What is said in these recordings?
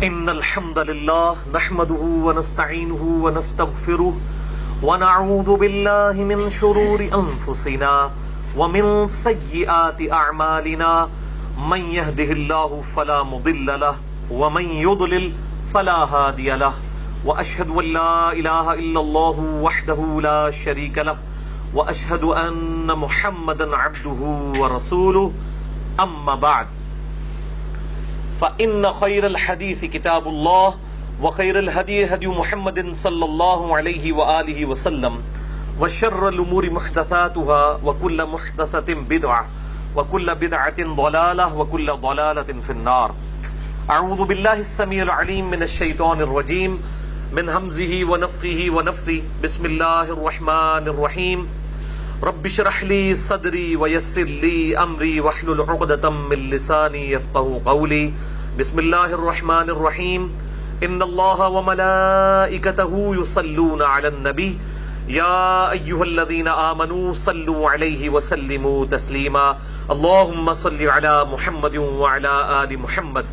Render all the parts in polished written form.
إن الحمد لله نحمده ونستعينه ونستغفره ونعوذ بالله من شرور أنفسنا ومن سيئات أعمالنا من يهده الله فلا مضل له ومن يضلل فلا هادي له وأشهد أن لا إله إلا الله وحده لا شريك له وأشهد أن محمدا عبده ورسوله أما بعد فإن خير الحديث كتاب الله وخير الهدي هدي محمد صلى الله عليه وآله وسلم وشر الأمور محدثاتها وكل محدثة بدعة وكل بدعة ضلالة وكل ضلالة في النار. أعوذ بالله السميع العليم من الشيطان الرجيم من همزه ونفخه ونفثه. بسم الله الرحمن الرحيم. رب اشرح لي صدري ويسر لي امري واحلل عقدة من لساني يفقهوا قولي. بسم الله الرحمن الرحيم. ان الله وملائكته يصلون على النبي يا ايها الذين امنوا صلوا عليه وسلموا تسليما. اللهم صل على محمد وعلى ال محمد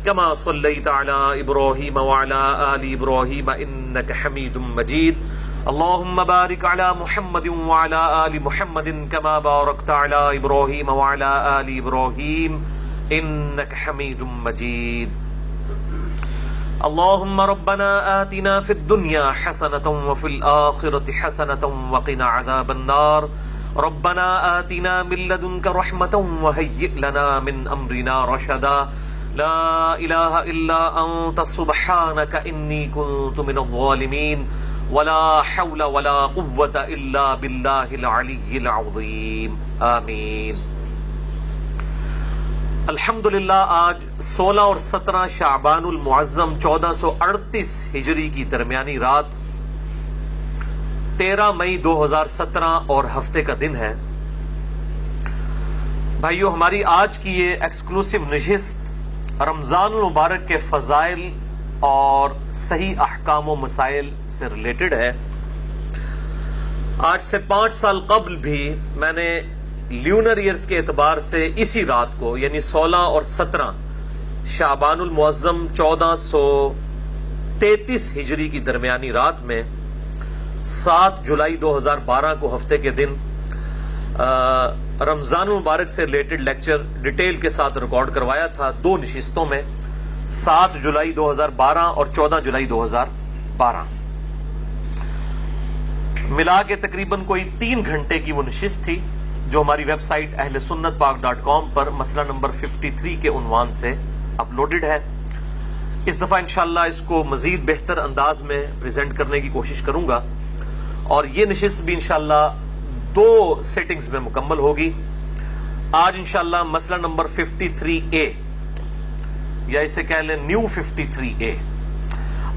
كما صليت على ابراهيم وعلى ال ابراهيم انك حميد مجيد. اللهم بارك على محمد وعلى آل محمد كما باركت على إبراهيم وعلى آل إبراهيم إنك حميد مجيد. اللهم ربنا آتنا في الدنيا حسنة وفي الآخرة حسنة وقنا عذاب النار. ربنا آتنا من لدنك رحمة وهيئ لنا من أمرنا رشدا. لا إله إلا أنت سبحانك إني كنت من الظالمين. ولا حول ولا قوة الا بالله العلی العظیم. آمین. الحمدللہ آج 16 اور 17 شعبان المعظم 1438 ہجری کی درمیانی رات 13 مئی 2017 اور ہفتے کا دن ہے. بھائیو، ہماری آج کی یہ ایکسکلوسیو نشست رمضان المبارک کے فضائل اور صحیح احکام و مسائل سے ریلیٹڈ ہے. آج سے 5 سال قبل بھی میں نے لیونر ایئرز کے اعتبار سے اسی رات کو یعنی 16 اور 17 شعبان المعظم 1433 ہجری کی درمیانی رات میں 7 جولائی 2012 کو ہفتے کے دن رمضان المبارک سے ریلیٹڈ لیکچر ڈیٹیل کے ساتھ ریکارڈ کروایا تھا 2 نشستوں میں، 7 جولائی 2012 اور 14 جولائی 2012 ملا کے تقریباً کوئی 3 گھنٹے کی وہ نشست تھی جو ہماری ویب سائٹ اہلسنتپاک.com پر مسئلہ نمبر 53 کے عنوان سے اپلوڈڈ ہے. اس دفعہ انشاءاللہ اس کو مزید بہتر انداز میں پریزنٹ کرنے کی کوشش کروں گا اور یہ نشست بھی انشاءاللہ 2 سیٹنگز میں مکمل ہوگی. آج انشاءاللہ مسئلہ نمبر 53A یا اسے کہہ لیں نیو 53A،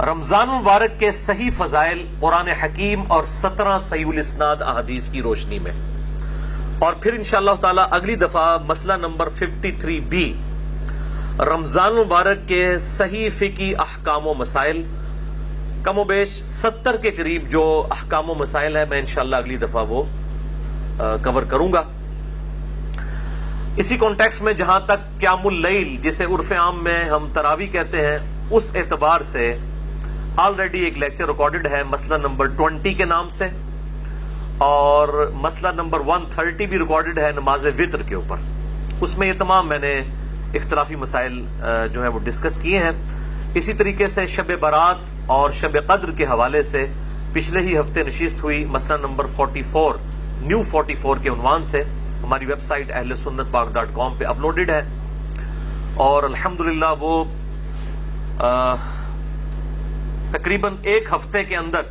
رمضان مبارک کے صحیح فضائل قرآن حکیم اور 17 صحیح الاسناد احادیث کی روشنی میں. اور پھر انشاءاللہ تعالی اگلی دفعہ مسئلہ نمبر 53B، رمضان مبارک کے صحیح فقہی احکام و مسائل. کم و بیش 70 کے قریب جو احکام و مسائل ہیں میں انشاءاللہ اگلی دفعہ وہ کور کروں گا. اسی کانٹیکس میں جہاں تک قیام اللیل جسے عرف عام میں ہم تراویح کہتے ہیں اس اعتبار سے آلریڈی ایک لیکچر ریکارڈڈ ہے مسئلہ نمبر 20 کے نام سے، اور مسئلہ نمبر 130 بھی ریکارڈڈ ہے نماز وتر کے اوپر. اس میں یہ تمام میں نے اختلافی مسائل جو ہیں وہ ڈسکس کیے ہیں. اسی طریقے سے شب برات اور شب قدر کے حوالے سے پچھلے ہی ہفتے نشست ہوئی مسئلہ نمبر 44 نیو 44 کے عنوان سے ہماری ویب سائٹ اہلسنتپاک.com پہ اپلوڈڈ ہے. اور الحمدللہ وہ تقریباً ایک ہفتے کے اندر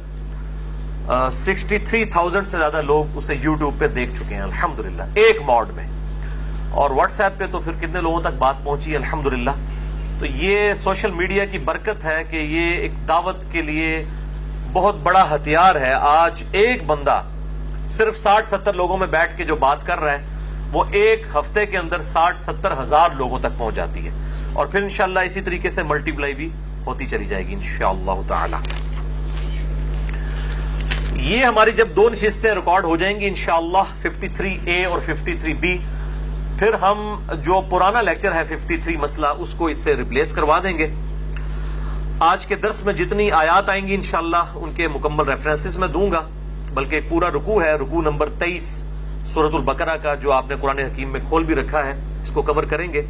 63,000 سے زیادہ لوگ اسے یوٹیوب پہ دیکھ چکے ہیں الحمدللہ ایک موڈ میں. اور واٹس ایپ پہ تو پھر کتنے لوگوں تک بات پہنچی ہے الحمدللہ. تو یہ سوشل میڈیا کی برکت ہے کہ یہ ایک دعوت کے لیے بہت بڑا ہتھیار ہے. آج ایک بندہ صرف 60-70 لوگوں میں بیٹھ کے جو بات کر رہا ہے وہ ایک ہفتے کے اندر 60-70 ہزار لوگوں تک پہنچ جاتی ہے. اور پھر انشاءاللہ اسی طریقے سے ملٹی پلائی بھی ہوتی چلی جائے گی انشاءاللہ تعالی. یہ ہماری جب 2 نشستیں ریکارڈ ہو جائیں گی انشاءاللہ 53A اور 53B، پھر ہم جو پرانا لیکچر ہے 53 مسئلہ اس کو اس سے ریپلیس کروا دیں گے. آج کے درس میں جتنی آیات آئیں گی انشاءاللہ ان کے مکمل ریفرنسز میں دوں گا، بلکہ ایک پورا رکوع ہے، رکوع نمبر 23 سورۃ البقرہ کا، جو آپ نے قرآن حکیم میں کھول بھی رکھا ہے، اس کو کور کریں گے۔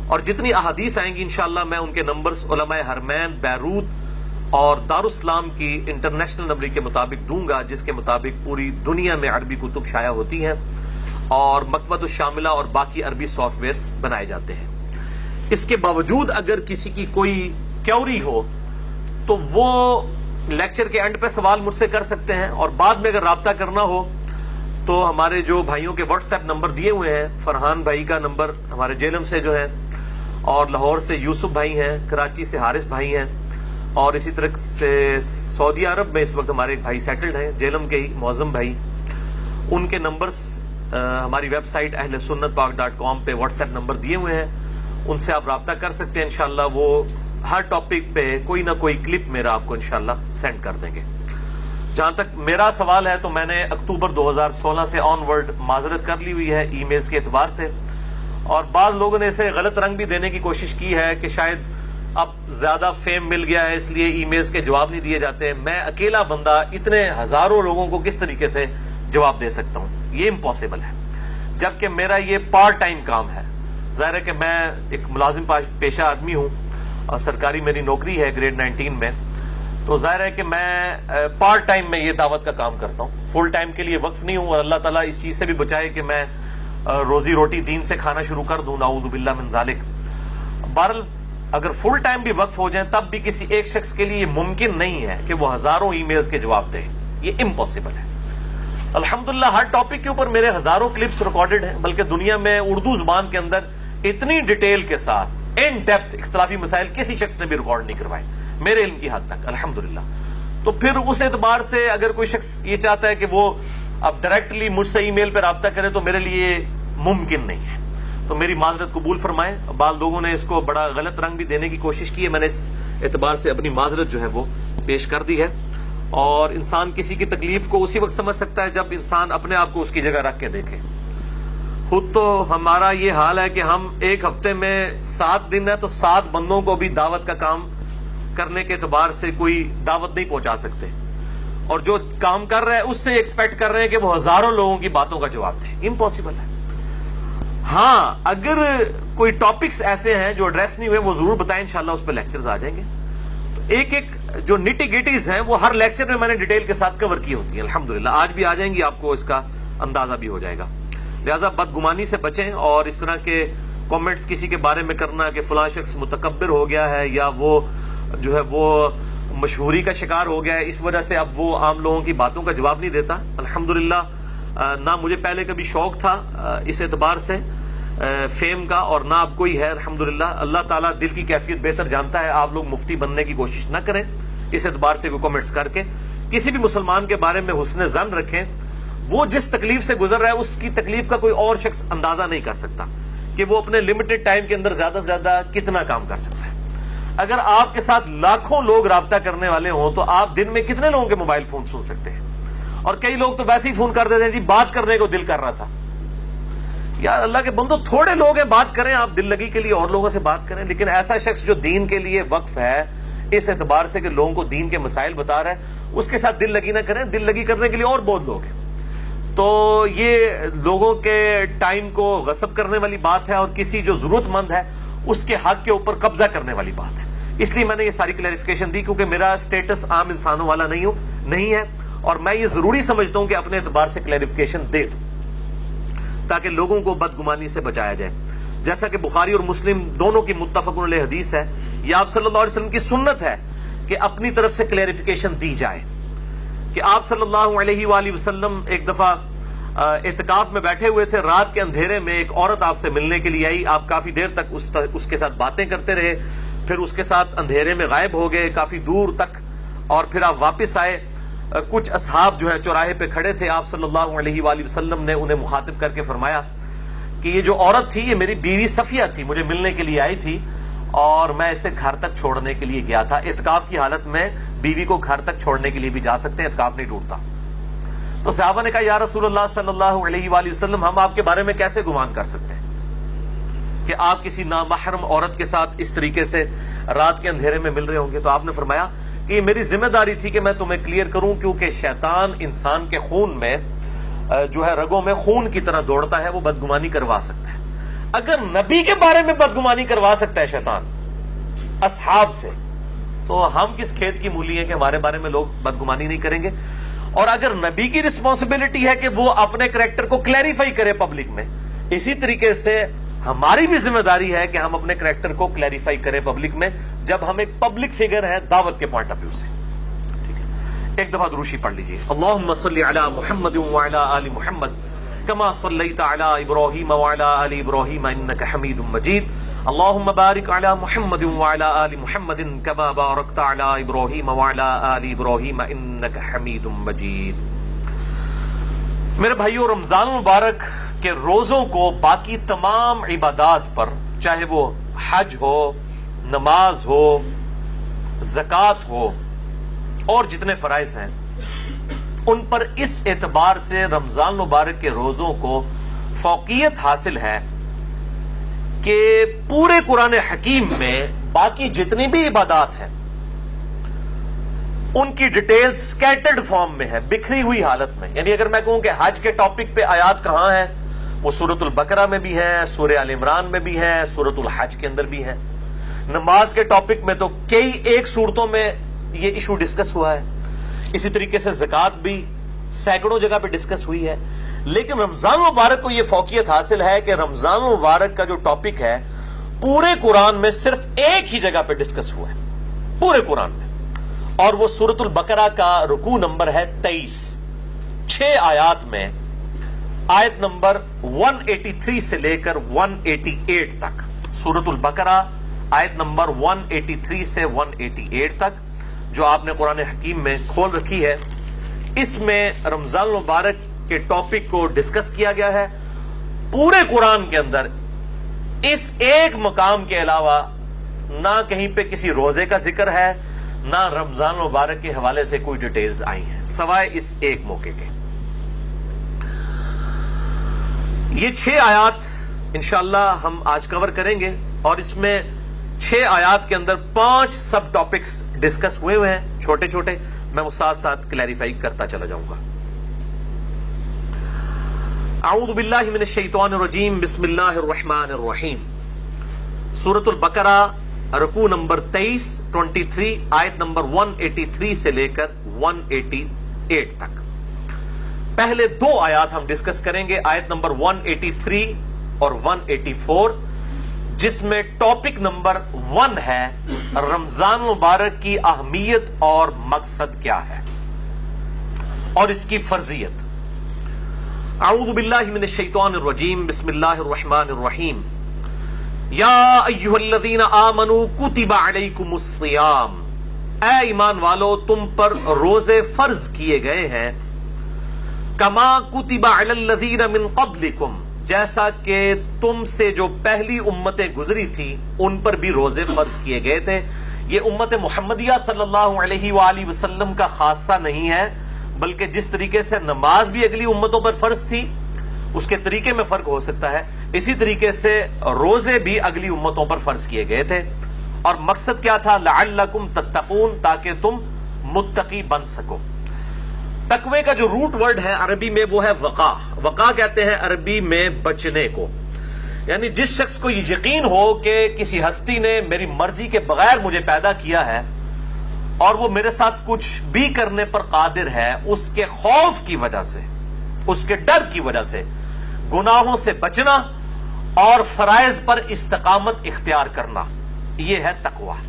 اور جتنی احادیث آئیں گی انشاءاللہ میں ان کے نمبرز علماء حرمین، بیروت اور دارالاسلام کی انٹرنیشنل نمبر کے مطابق دوں گا، جس کے مطابق پوری دنیا میں عربی کتب شائع ہوتی ہیں اور مکتبۃ الشاملہ اور باقی عربی سافٹ ویئرز بنائے جاتے ہیں۔ اس کے باوجود اگر کسی کی کوئی کیوری ہو تو وہ لیکچر کے اینڈ پہ سوال مجھ سے کر سکتے ہیں، اور بعد میں اگر رابطہ کرنا ہو تو ہمارے جو بھائیوں کے واٹس ایپ نمبر دیے ہوئے ہیں، فرحان بھائی کا نمبر ہمارے جیلم سے جو ہے، اور لاہور سے یوسف بھائی ہیں، کراچی سے حارث بھائی ہیں، اور اسی طرح سے سعودی عرب میں اس وقت ہمارے ایک بھائی سیٹلڈ ہیں جیلم کے ہی، معظم بھائی، ان کے نمبرز ہماری ویب سائٹ اہلسنتپاک.com پہ واٹس ایپ نمبر دیے ہوئے ہیں، ان سے آپ رابطہ کر سکتے ہیں۔ انشاءاللہ وہ ہر ٹاپک پہ کوئی نہ کوئی کلپ میرا آپ کو انشاءاللہ سینڈ کر دیں گے۔ جہاں تک میرا سوال ہے تو میں نے اکتوبر 2016 سے آن ورڈ معذرت کر لی ہوئی ہے ای میلز کے اعتبار سے، اور بعض لوگوں نے اسے غلط رنگ بھی دینے کی کوشش کی ہے کہ شاید اب زیادہ فیم مل گیا ہے اس لیے ای میلز کے جواب نہیں دیے جاتے۔ میں اکیلا بندہ اتنے ہزاروں لوگوں کو کس طریقے سے جواب دے سکتا ہوں؟ یہ امپاسبل ہے، جبکہ میرا یہ پارٹ ٹائم کام ہے۔ ظاہر ہے کہ میں ایک ملازم پیشہ آدمی ہوں اور سرکاری میری نوکری ہے گریڈ 19 میں، تو ظاہر ہے کہ میں پارٹ ٹائم میں یہ دعوت کا کام کرتا ہوں، فل ٹائم کے لیے وقف نہیں ہوں، اور اللہ تعالیٰ اس چیز سے بھی بچائے کہ میں روزی روٹی دین سے کھانا شروع کر دوں، نعوذ باللہ من ذالک۔ بہرحال اگر فل ٹائم بھی وقف ہو جائیں تب بھی کسی ایک شخص کے لیے یہ ممکن نہیں ہے کہ وہ ہزاروں ای میلز کے جواب دے، یہ امپاسبل ہے۔ الحمدللہ ہر ٹاپک کے اوپر میرے ہزاروں کلپس ریکارڈڈ ہیں، بلکہ دنیا میں اردو زبان کے اندر اتنی ڈیٹیل کے ساتھ ان ڈیپتھ اختلافی مسائل کسی شخص نے بھی ریکارڈ نہیں کروائے میرے علم کی حد تک، الحمدللہ۔ تو پھر اس اعتبار سے اگر کوئی شخص یہ چاہتا ہے کہ وہ اب ڈائریکٹلی مجھ سے ای میل پہ رابطہ کرے تو میرے لیے ممکن نہیں ہے، تو میری معذرت قبول فرمائیں۔ بعض لوگوں نے اس کو بڑا غلط رنگ بھی دینے کی کوشش کی ہے، میں نے اس اعتبار سے اپنی معذرت جو ہے وہ پیش کر دی ہے۔ اور انسان کسی کی تکلیف کو اسی وقت سمجھ سکتا ہے جب انسان اپنے آپ کو اس کی جگہ رکھ کے دیکھے۔ خود تو ہمارا یہ حال ہے کہ ہم ایک ہفتے میں 7 دن ہے تو 7 بندوں کو بھی دعوت کا کام کرنے کے اعتبار سے کوئی دعوت نہیں پہنچا سکتے، اور جو کام کر رہے ہیں اس سے ایکسپیکٹ کر رہے ہیں کہ وہ ہزاروں لوگوں کی باتوں کا جواب دے، امپاسبل ہے۔ ہاں اگر کوئی ٹاپکس ایسے ہیں جو ایڈریس نہیں ہوئے وہ ضرور بتائیں، انشاءاللہ اس پہ لیکچرز آ جائیں گے۔ تو ایک ایک جو نیٹی گیٹیز ہیں وہ ہر لیکچر میں نے ڈیٹیل کے ساتھ کور کی ہوتی ہیں، الحمدللہ آج بھی آ جائیں گی، آپ کو اس کا اندازہ بھی ہو جائے گا۔ لہٰذا بدگمانی سے بچیں، اور اس طرح کے کامنٹس کسی کے بارے میں کرنا کہ فلاں شخص متکبر ہو گیا ہے یا وہ جو ہے وہ مشہوری کا شکار ہو گیا ہے، اس وجہ سے اب وہ عام لوگوں کی باتوں کا جواب نہیں دیتا۔ الحمدللہ نہ مجھے پہلے کبھی شوق تھا اس اعتبار سے فیم کا، اور نہ اب کوئی ہے، الحمدللہ۔ اللہ تعالیٰ دل کی کیفیت بہتر جانتا ہے، آپ لوگ مفتی بننے کی کوشش نہ کریں اس اعتبار سے کوئی کامنٹس کر کے۔ کسی بھی مسلمان کے بارے میں حسن ظن رکھیں، وہ جس تکلیف سے گزر رہا ہے اس کی تکلیف کا کوئی اور شخص اندازہ نہیں کر سکتا کہ وہ اپنے لمیٹڈ ٹائم کے اندر زیادہ سے زیادہ کتنا کام کر سکتا ہے۔ اگر آپ کے ساتھ لاکھوں لوگ رابطہ کرنے والے ہوں تو آپ دن میں کتنے لوگوں کے موبائل فون سن سکتے ہیں؟ اور کئی لوگ تو ویسے ہی فون کر دیتے ہیں جی بات کرنے کو دل کر رہا تھا۔ یار اللہ کے بندو، تھوڑے لوگ ہیں، بات کریں، آپ دل لگی کے لیے اور لوگوں سے بات کریں، لیکن ایسا شخص جو دین کے لیے وقف ہے اس اعتبار سے کہ لوگوں کو دین کے مسائل بتا رہا ہے، اس کے ساتھ دل لگی نہ کریں۔ دل لگی کرنے کے لیے اور بہت لوگ ہیں، تو یہ لوگوں کے ٹائم کو غصب کرنے والی بات ہے، اور کسی جو ضرورت مند ہے اس کے حق کے اوپر قبضہ کرنے والی بات ہے۔ اس لیے میں نے یہ ساری کلیریفیکیشن دی، کیونکہ میرا سٹیٹس عام انسانوں والا نہیں ہے، اور میں یہ ضروری سمجھتا ہوں کہ اپنے اعتبار سے کلیریفیکیشن دے دوں تاکہ لوگوں کو بدگمانی سے بچایا جائے۔ جیسا کہ بخاری اور مسلم دونوں کی متفق علیہ حدیث ہے، یہ آپ صلی اللہ علیہ وسلم کی سنت ہے کہ اپنی طرف سے کلیریفیکیشن دی جائے، کہ آپ صلی اللہ علیہ وآلہ وسلم ایک دفعہ اعتکاف میں بیٹھے ہوئے تھے، رات کے اندھیرے میں ایک عورت آپ سے ملنے کے لیے آئی، آپ کافی دیر تک اس کے ساتھ باتیں کرتے رہے، پھر اس کے ساتھ اندھیرے میں غائب ہو گئے کافی دور تک، اور پھر آپ واپس آئے۔ کچھ اصحاب جو ہے چوراہے پہ کھڑے تھے، آپ صلی اللہ علیہ وآلہ وسلم نے انہیں مخاطب کر کے فرمایا کہ یہ جو عورت تھی یہ میری بیوی صفیہ تھی، مجھے ملنے کے لیے آئی تھی اور میں اسے گھر تک چھوڑنے کے لیے گیا تھا۔ اعتکاف کی حالت میں بیوی کو گھر تک چھوڑنے کے لیے بھی جا سکتے ہیں، اعتکاف نہیں ٹوٹتا۔ تو صحابہ نے کہا یا رسول اللہ صلی اللہ علیہ وآلہ وسلم، ہم آپ کے بارے میں کیسے گمان کر سکتے ہیں؟ کہ آپ کسی نامحرم عورت کے ساتھ اس طریقے سے رات کے اندھیرے میں مل رہے ہوں گے، تو آپ نے فرمایا کہ یہ میری ذمہ داری تھی کہ میں تمہیں کلیئر کروں، کیونکہ شیطان انسان کے خون میں جو ہے رگوں میں خون کی طرح دوڑتا ہے، وہ بدگمانی کروا سکتا ہے۔ اگر نبی کے بارے میں بدگمانی کروا سکتا ہے شیطان اصحاب سے، تو ہم کس کھیت کی مولی ہیں کہ ہمارے بارے میں لوگ بدگمانی نہیں کریں گے؟ اور اگر نبی کی رسپانسبلٹی ہے کہ وہ اپنے کریکٹر کو کلیریفائی کرے پبلک میں، اسی طریقے سے ہماری بھی ذمہ داری ہے کہ ہم اپنے کریکٹر کو کلیریفائی کریں پبلک میں، جب ہم ایک پبلک فگر ہیں دعوت کے پوائنٹ آف ویو سے۔ ٹھیک ہے، ایک دفعہ دروشی پڑھ لیجیے۔ اللہم صلی علی محمد وعلی آل محمد کما صلیت علی ابراہیم وعلی آل ابراہیم انک حمید مجید۔ اللہم بارک علی محمد وعلی آل محمد کما بارکت علی ابراہیم وعلی آل ابراہیم انک حمید مجید۔ میرے بھائیو، رمضان المبارک کے روزوں کو باقی تمام عبادات پر، چاہے وہ حج ہو، نماز ہو، زکوٰۃ ہو اور جتنے فرائض ہیں، ان پر اس اعتبار سے رمضان مبارک کے روزوں کو فوقیت حاصل ہے کہ پورے قرآن حکیم میں باقی جتنی بھی عبادات ہیں ان کی ڈیٹیل سکیٹرڈ فارم میں ہے، بکھری ہوئی حالت میں۔ یعنی اگر میں کہوں کہ حج کے ٹاپک پہ آیات کہاں ہیں، وہ سورۃ البقرہ میں بھی ہیں، سورہ آل عمران میں بھی ہیں، سورۃ الحج کے اندر بھی ہیں۔ نماز کے ٹاپک میں تو کئی ایک صورتوں میں یہ ایشو ڈسکس ہوا ہے، اسی طریقے سے زکوٰۃ بھی سینکڑوں جگہ پہ ڈسکس ہوئی ہے۔ لیکن رمضان مبارک کو یہ فوقیت حاصل ہے کہ رمضان مبارک کا جو ٹاپک ہے پورے قرآن میں صرف ایک ہی جگہ پہ ڈسکس ہوا ہے، پورے قرآن میں، اور وہ سورۃ البقرہ کا رکوع نمبر ہے 23، 6 آیات میں آیت نمبر 183 سے لے کر 188 تک۔ سورۃ البقرہ آیت نمبر 183 سے 188 تک جو آپ نے قرآن حکیم میں کھول رکھی ہے، اس میں رمضان مبارک کے ٹاپک کو ڈسکس کیا گیا ہے۔ پورے قرآن کے اندر اس ایک مقام کے علاوہ نہ کہیں پہ کسی روزے کا ذکر ہے، نہ رمضان مبارک کے حوالے سے کوئی ڈیٹیلز آئی ہیں، سوائے اس ایک موقع کے۔ یہ 6 آیات انشاءاللہ ہم آج کور کریں گے، اور اس میں 6 آیات کے اندر 5 سب ٹاپکس ڈسکس ہوئے ہیں، چھوٹے چھوٹے، میں وہ ساتھ ساتھ کلیریفائی کرتا چلا جاؤں گا۔ اعوذ باللہ من الشیطان الرجیم، بسم اللہ الرحمن الرحیم۔ سورۃ البقرہ رکوع نمبر 23 آیت نمبر 183 سے لے کر 188 تک۔ پہلے 2 آیات ہم ڈسکس کریں گے، آیت نمبر 183 اور 184، جس میں ٹاپک نمبر 1 ہے رمضان مبارک کی اہمیت اور مقصد کیا ہے اور اس کی فرضیت۔ اعوذ باللہ من الشیطان الرجیم، بسم اللہ الرحمن الرحیم۔ یا ایھا الذین آمنوا کتب علیکم الصیام، اے ایمان والو تم پر روزے فرض کیے گئے ہیں، کما کتب علی الذین من قبلکم، جیسا کہ تم سے جو پہلی امتیں گزری تھی ان پر بھی روزے فرض کیے گئے تھے۔ یہ امت محمدیہ صلی اللہ علیہ وآلہ وسلم کا خاصہ نہیں ہے، بلکہ جس طریقے سے نماز بھی اگلی امتوں پر فرض تھی، اس کے طریقے میں فرق ہو سکتا ہے، اسی طریقے سے روزے بھی اگلی امتوں پر فرض کیے گئے تھے۔ اور مقصد کیا تھا؟ لعلکم تتقون، تاکہ تم متقی بن سکو۔ تقوی کا جو روٹ ورڈ ہے عربی میں وہ ہے وقا۔ وقا کہتے ہیں عربی میں بچنے کو، یعنی جس شخص کو یہ یقین ہو کہ کسی ہستی نے میری مرضی کے بغیر مجھے پیدا کیا ہے اور وہ میرے ساتھ کچھ بھی کرنے پر قادر ہے، اس کے خوف کی وجہ سے، اس کے ڈر کی وجہ سے گناہوں سے بچنا اور فرائض پر استقامت اختیار کرنا، یہ ہے تقوی۔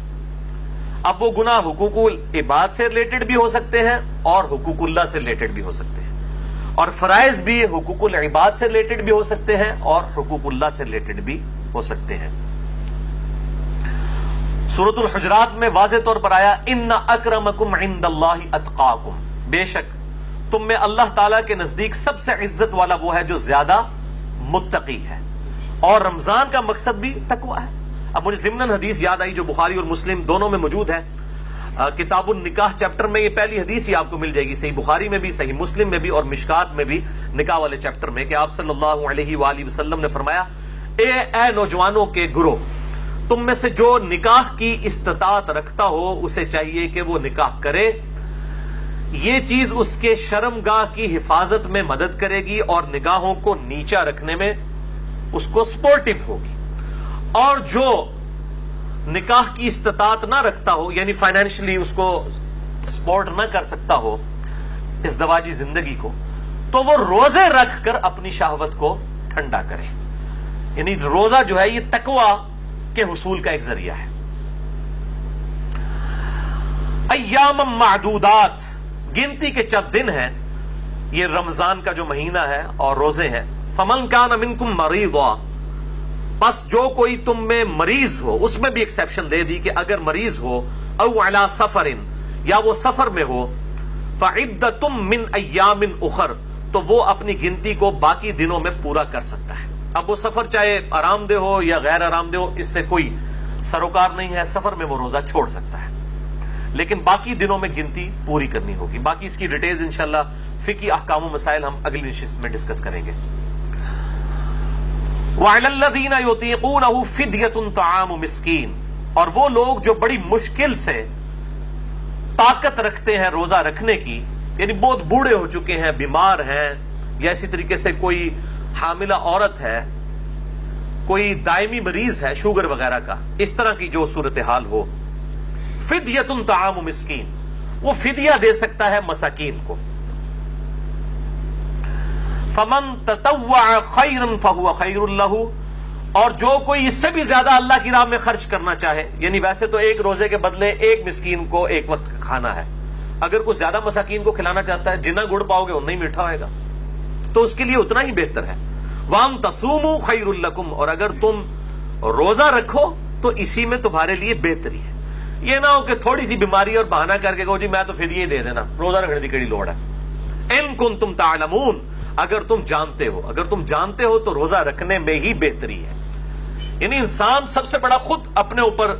اب وہ گناہ حقوق العباد سے ریلیٹڈ بھی ہو سکتے ہیں اور حقوق اللہ سے ریلیٹڈ بھی ہو سکتے ہیں، اور فرائض بھی حقوق العباد سے ریلیٹڈ بھی ہو سکتے ہیں اور حقوق اللہ سے ریلیٹڈ بھی ہو سکتے ہیں۔ سورۃ الحجرات میں واضح طور پر آیا ان اکرمکم عند اللہ اتقاکم، بے شک تم میں اللہ تعالیٰ کے نزدیک سب سے عزت والا وہ ہے جو زیادہ متقی ہے۔ اور رمضان کا مقصد بھی تقوی ہے۔ اب مجھے ضمناً حدیث یاد آئی جو بخاری اور مسلم دونوں میں موجود ہے، کتاب النکاح چیپٹر میں یہ پہلی حدیث ہی آپ کو مل جائے گی، صحیح بخاری میں بھی، صحیح مسلم میں بھی اور مشکات میں بھی، نکاح والے چیپٹر میں، کہ آپ صلی اللہ علیہ وآلہ وسلم نے فرمایا اے نوجوانوں کے گروہ، تم میں سے جو نکاح کی استطاعت رکھتا ہو اسے چاہیے کہ وہ نکاح کرے، یہ چیز اس کے شرمگاہ کی حفاظت میں مدد کرے گی اور نگاہوں کو نیچا رکھنے میں اس کو سپورٹیو ہوگی۔ اور جو نکاح کی استطاعت نہ رکھتا ہو، یعنی فائنینشلی اس کو سپورٹ نہ کر سکتا ہو ازدواجی زندگی کو، تو وہ روزے رکھ کر اپنی شہوت کو ٹھنڈا کرے۔ یعنی روزہ جو ہے یہ تقوی کے حصول کا ایک ذریعہ ہے۔ ایام معدودات، گنتی کے چند دن ہیں، یہ رمضان کا جو مہینہ ہے اور روزے ہیں۔ فمن کان منکم مریضا، بس جو کوئی تم میں مریض ہو، اس میں بھی ایکسیپشن دے دی کہ اگر مریض ہو، او علی سفر، یا وہ سفر میں ہو، فعدۃ من ایام اخر، تو وہ اپنی گنتی کو باقی دنوں میں پورا کر سکتا ہے۔ اب وہ سفر چاہے آرام دہ ہو یا غیر آرام دہ ہو، اس سے کوئی سروکار نہیں ہے، سفر میں وہ روزہ چھوڑ سکتا ہے، لیکن باقی دنوں میں گنتی پوری کرنی ہوگی۔ باقی اس کی ڈیٹیلز انشاءاللہ فقہی احکام و مسائل ہم اگلی نشست میں ڈسکس کریں گے۔ وعلی الذین یطیقونہ فدیۃ طعام مسکین، اور وہ لوگ جو بڑی مشکل سے طاقت رکھتے ہیں روزہ رکھنے کی، یعنی بہت بوڑھے ہو چکے ہیں، بیمار ہیں، یا اسی طریقے سے کوئی حاملہ عورت ہے، کوئی دائمی مریض ہے شوگر وغیرہ کا، اس طرح کی جو صورتحال ہو، فدیۃ طعام مسکین، وہ فدیہ دے سکتا ہے مساکین کو۔ فمن تطوع خیرا فہو خیر لہ، اور جو کوئی اس سے بھی زیادہ اللہ کی راہ میں خرچ کرنا چاہے، یعنی ویسے تو ایک روزے کے بدلے ایک مسکین کو ایک وقت کا کھانا ہے، اگر کوئی زیادہ مساکین کو کھلانا چاہتا ہے، جتنا گڑ پاؤ گے اتنا ہی میٹھا ہوئے گا، تو اس کے لیے اتنا ہی بہتر ہے۔ وَأَن تَصُومُوا خَيْرٌ لَكُمْ، اور اگر تم روزہ رکھو تو اسی میں تمہارے لیے بہتری ہے۔ یہ نہ ہو کہ تھوڑی سی بیماری اور بہانہ کر کے کہو جی میں تو فدیہ ہی دے دینا، روزہ رکھنے کی کیڑی لوڑ ہے۔ اِن كُنتُمْ تَعْلَمُونَ، اگر تم جانتے ہو، اگر تم جانتے ہو تو روزہ رکھنے میں ہی بہتری ہے۔ یعنی انسان سب سے بڑا خود اپنے اوپر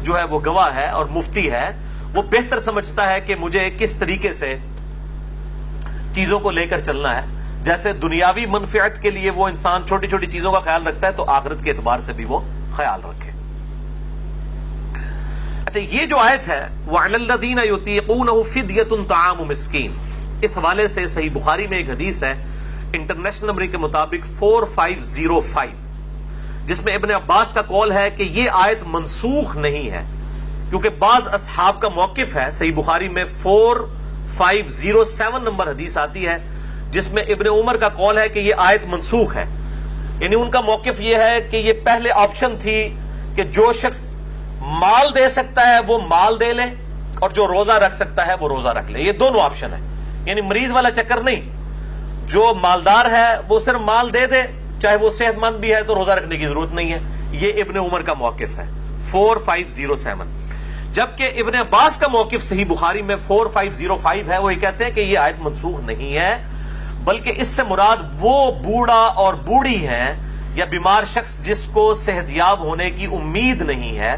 جو ہے وہ گواہ ہے اور مفتی ہے، وہ بہتر سمجھتا ہے کہ مجھے کس طریقے سے چیزوں کو لے کر چلنا ہے۔ جیسے دنیاوی منفعت کے لیے وہ انسان چھوٹی چھوٹی چیزوں کا خیال رکھتا ہے، تو آخرت کے اعتبار سے بھی وہ خیال رکھے۔ اچھا، یہ جو آیت ہے وَعَلَى الَّذِينَ يُطِيقُونَهُ فِدْيَةٌ طَعَامُ مِسْكِينٍ، اس حوالے سے صحیح بخاری میں ایک حدیث ہے انٹرنیشنل نمبر کے مطابق 4505، جس میں ابن عباس کا قول ہے کہ یہ آیت منسوخ نہیں ہے، کیونکہ بعض اصحاب کا موقف ہے۔ صحیح بخاری میں 4507 نمبر حدیث آتی ہے جس میں ابن عمر کا قول ہے کہ یہ آیت منسوخ ہے، یعنی ان کا موقف یہ ہے کہ یہ پہلے آپشن تھی کہ جو شخص مال دے سکتا ہے وہ مال دے لے، اور جو روزہ رکھ سکتا ہے وہ روزہ رکھ لے، یہ دونوں آپشن ہے، یعنی مریض والا چکر نہیں، جو مالدار ہے وہ صرف مال دے دے، چاہے وہ صحت مند بھی ہے تو روزہ رکھنے کی ضرورت نہیں ہے، یہ ابن عمر کا موقف ہے 4507۔ جبکہ ابن عباس کا موقف صحیح بخاری میں 4505 ہے، وہ یہ کہتے ہیں کہ یہ آیت منسوخ نہیں ہے، بلکہ اس سے مراد وہ بوڑھا اور بوڑھی ہیں یا بیمار شخص جس کو صحت یاب ہونے کی امید نہیں ہے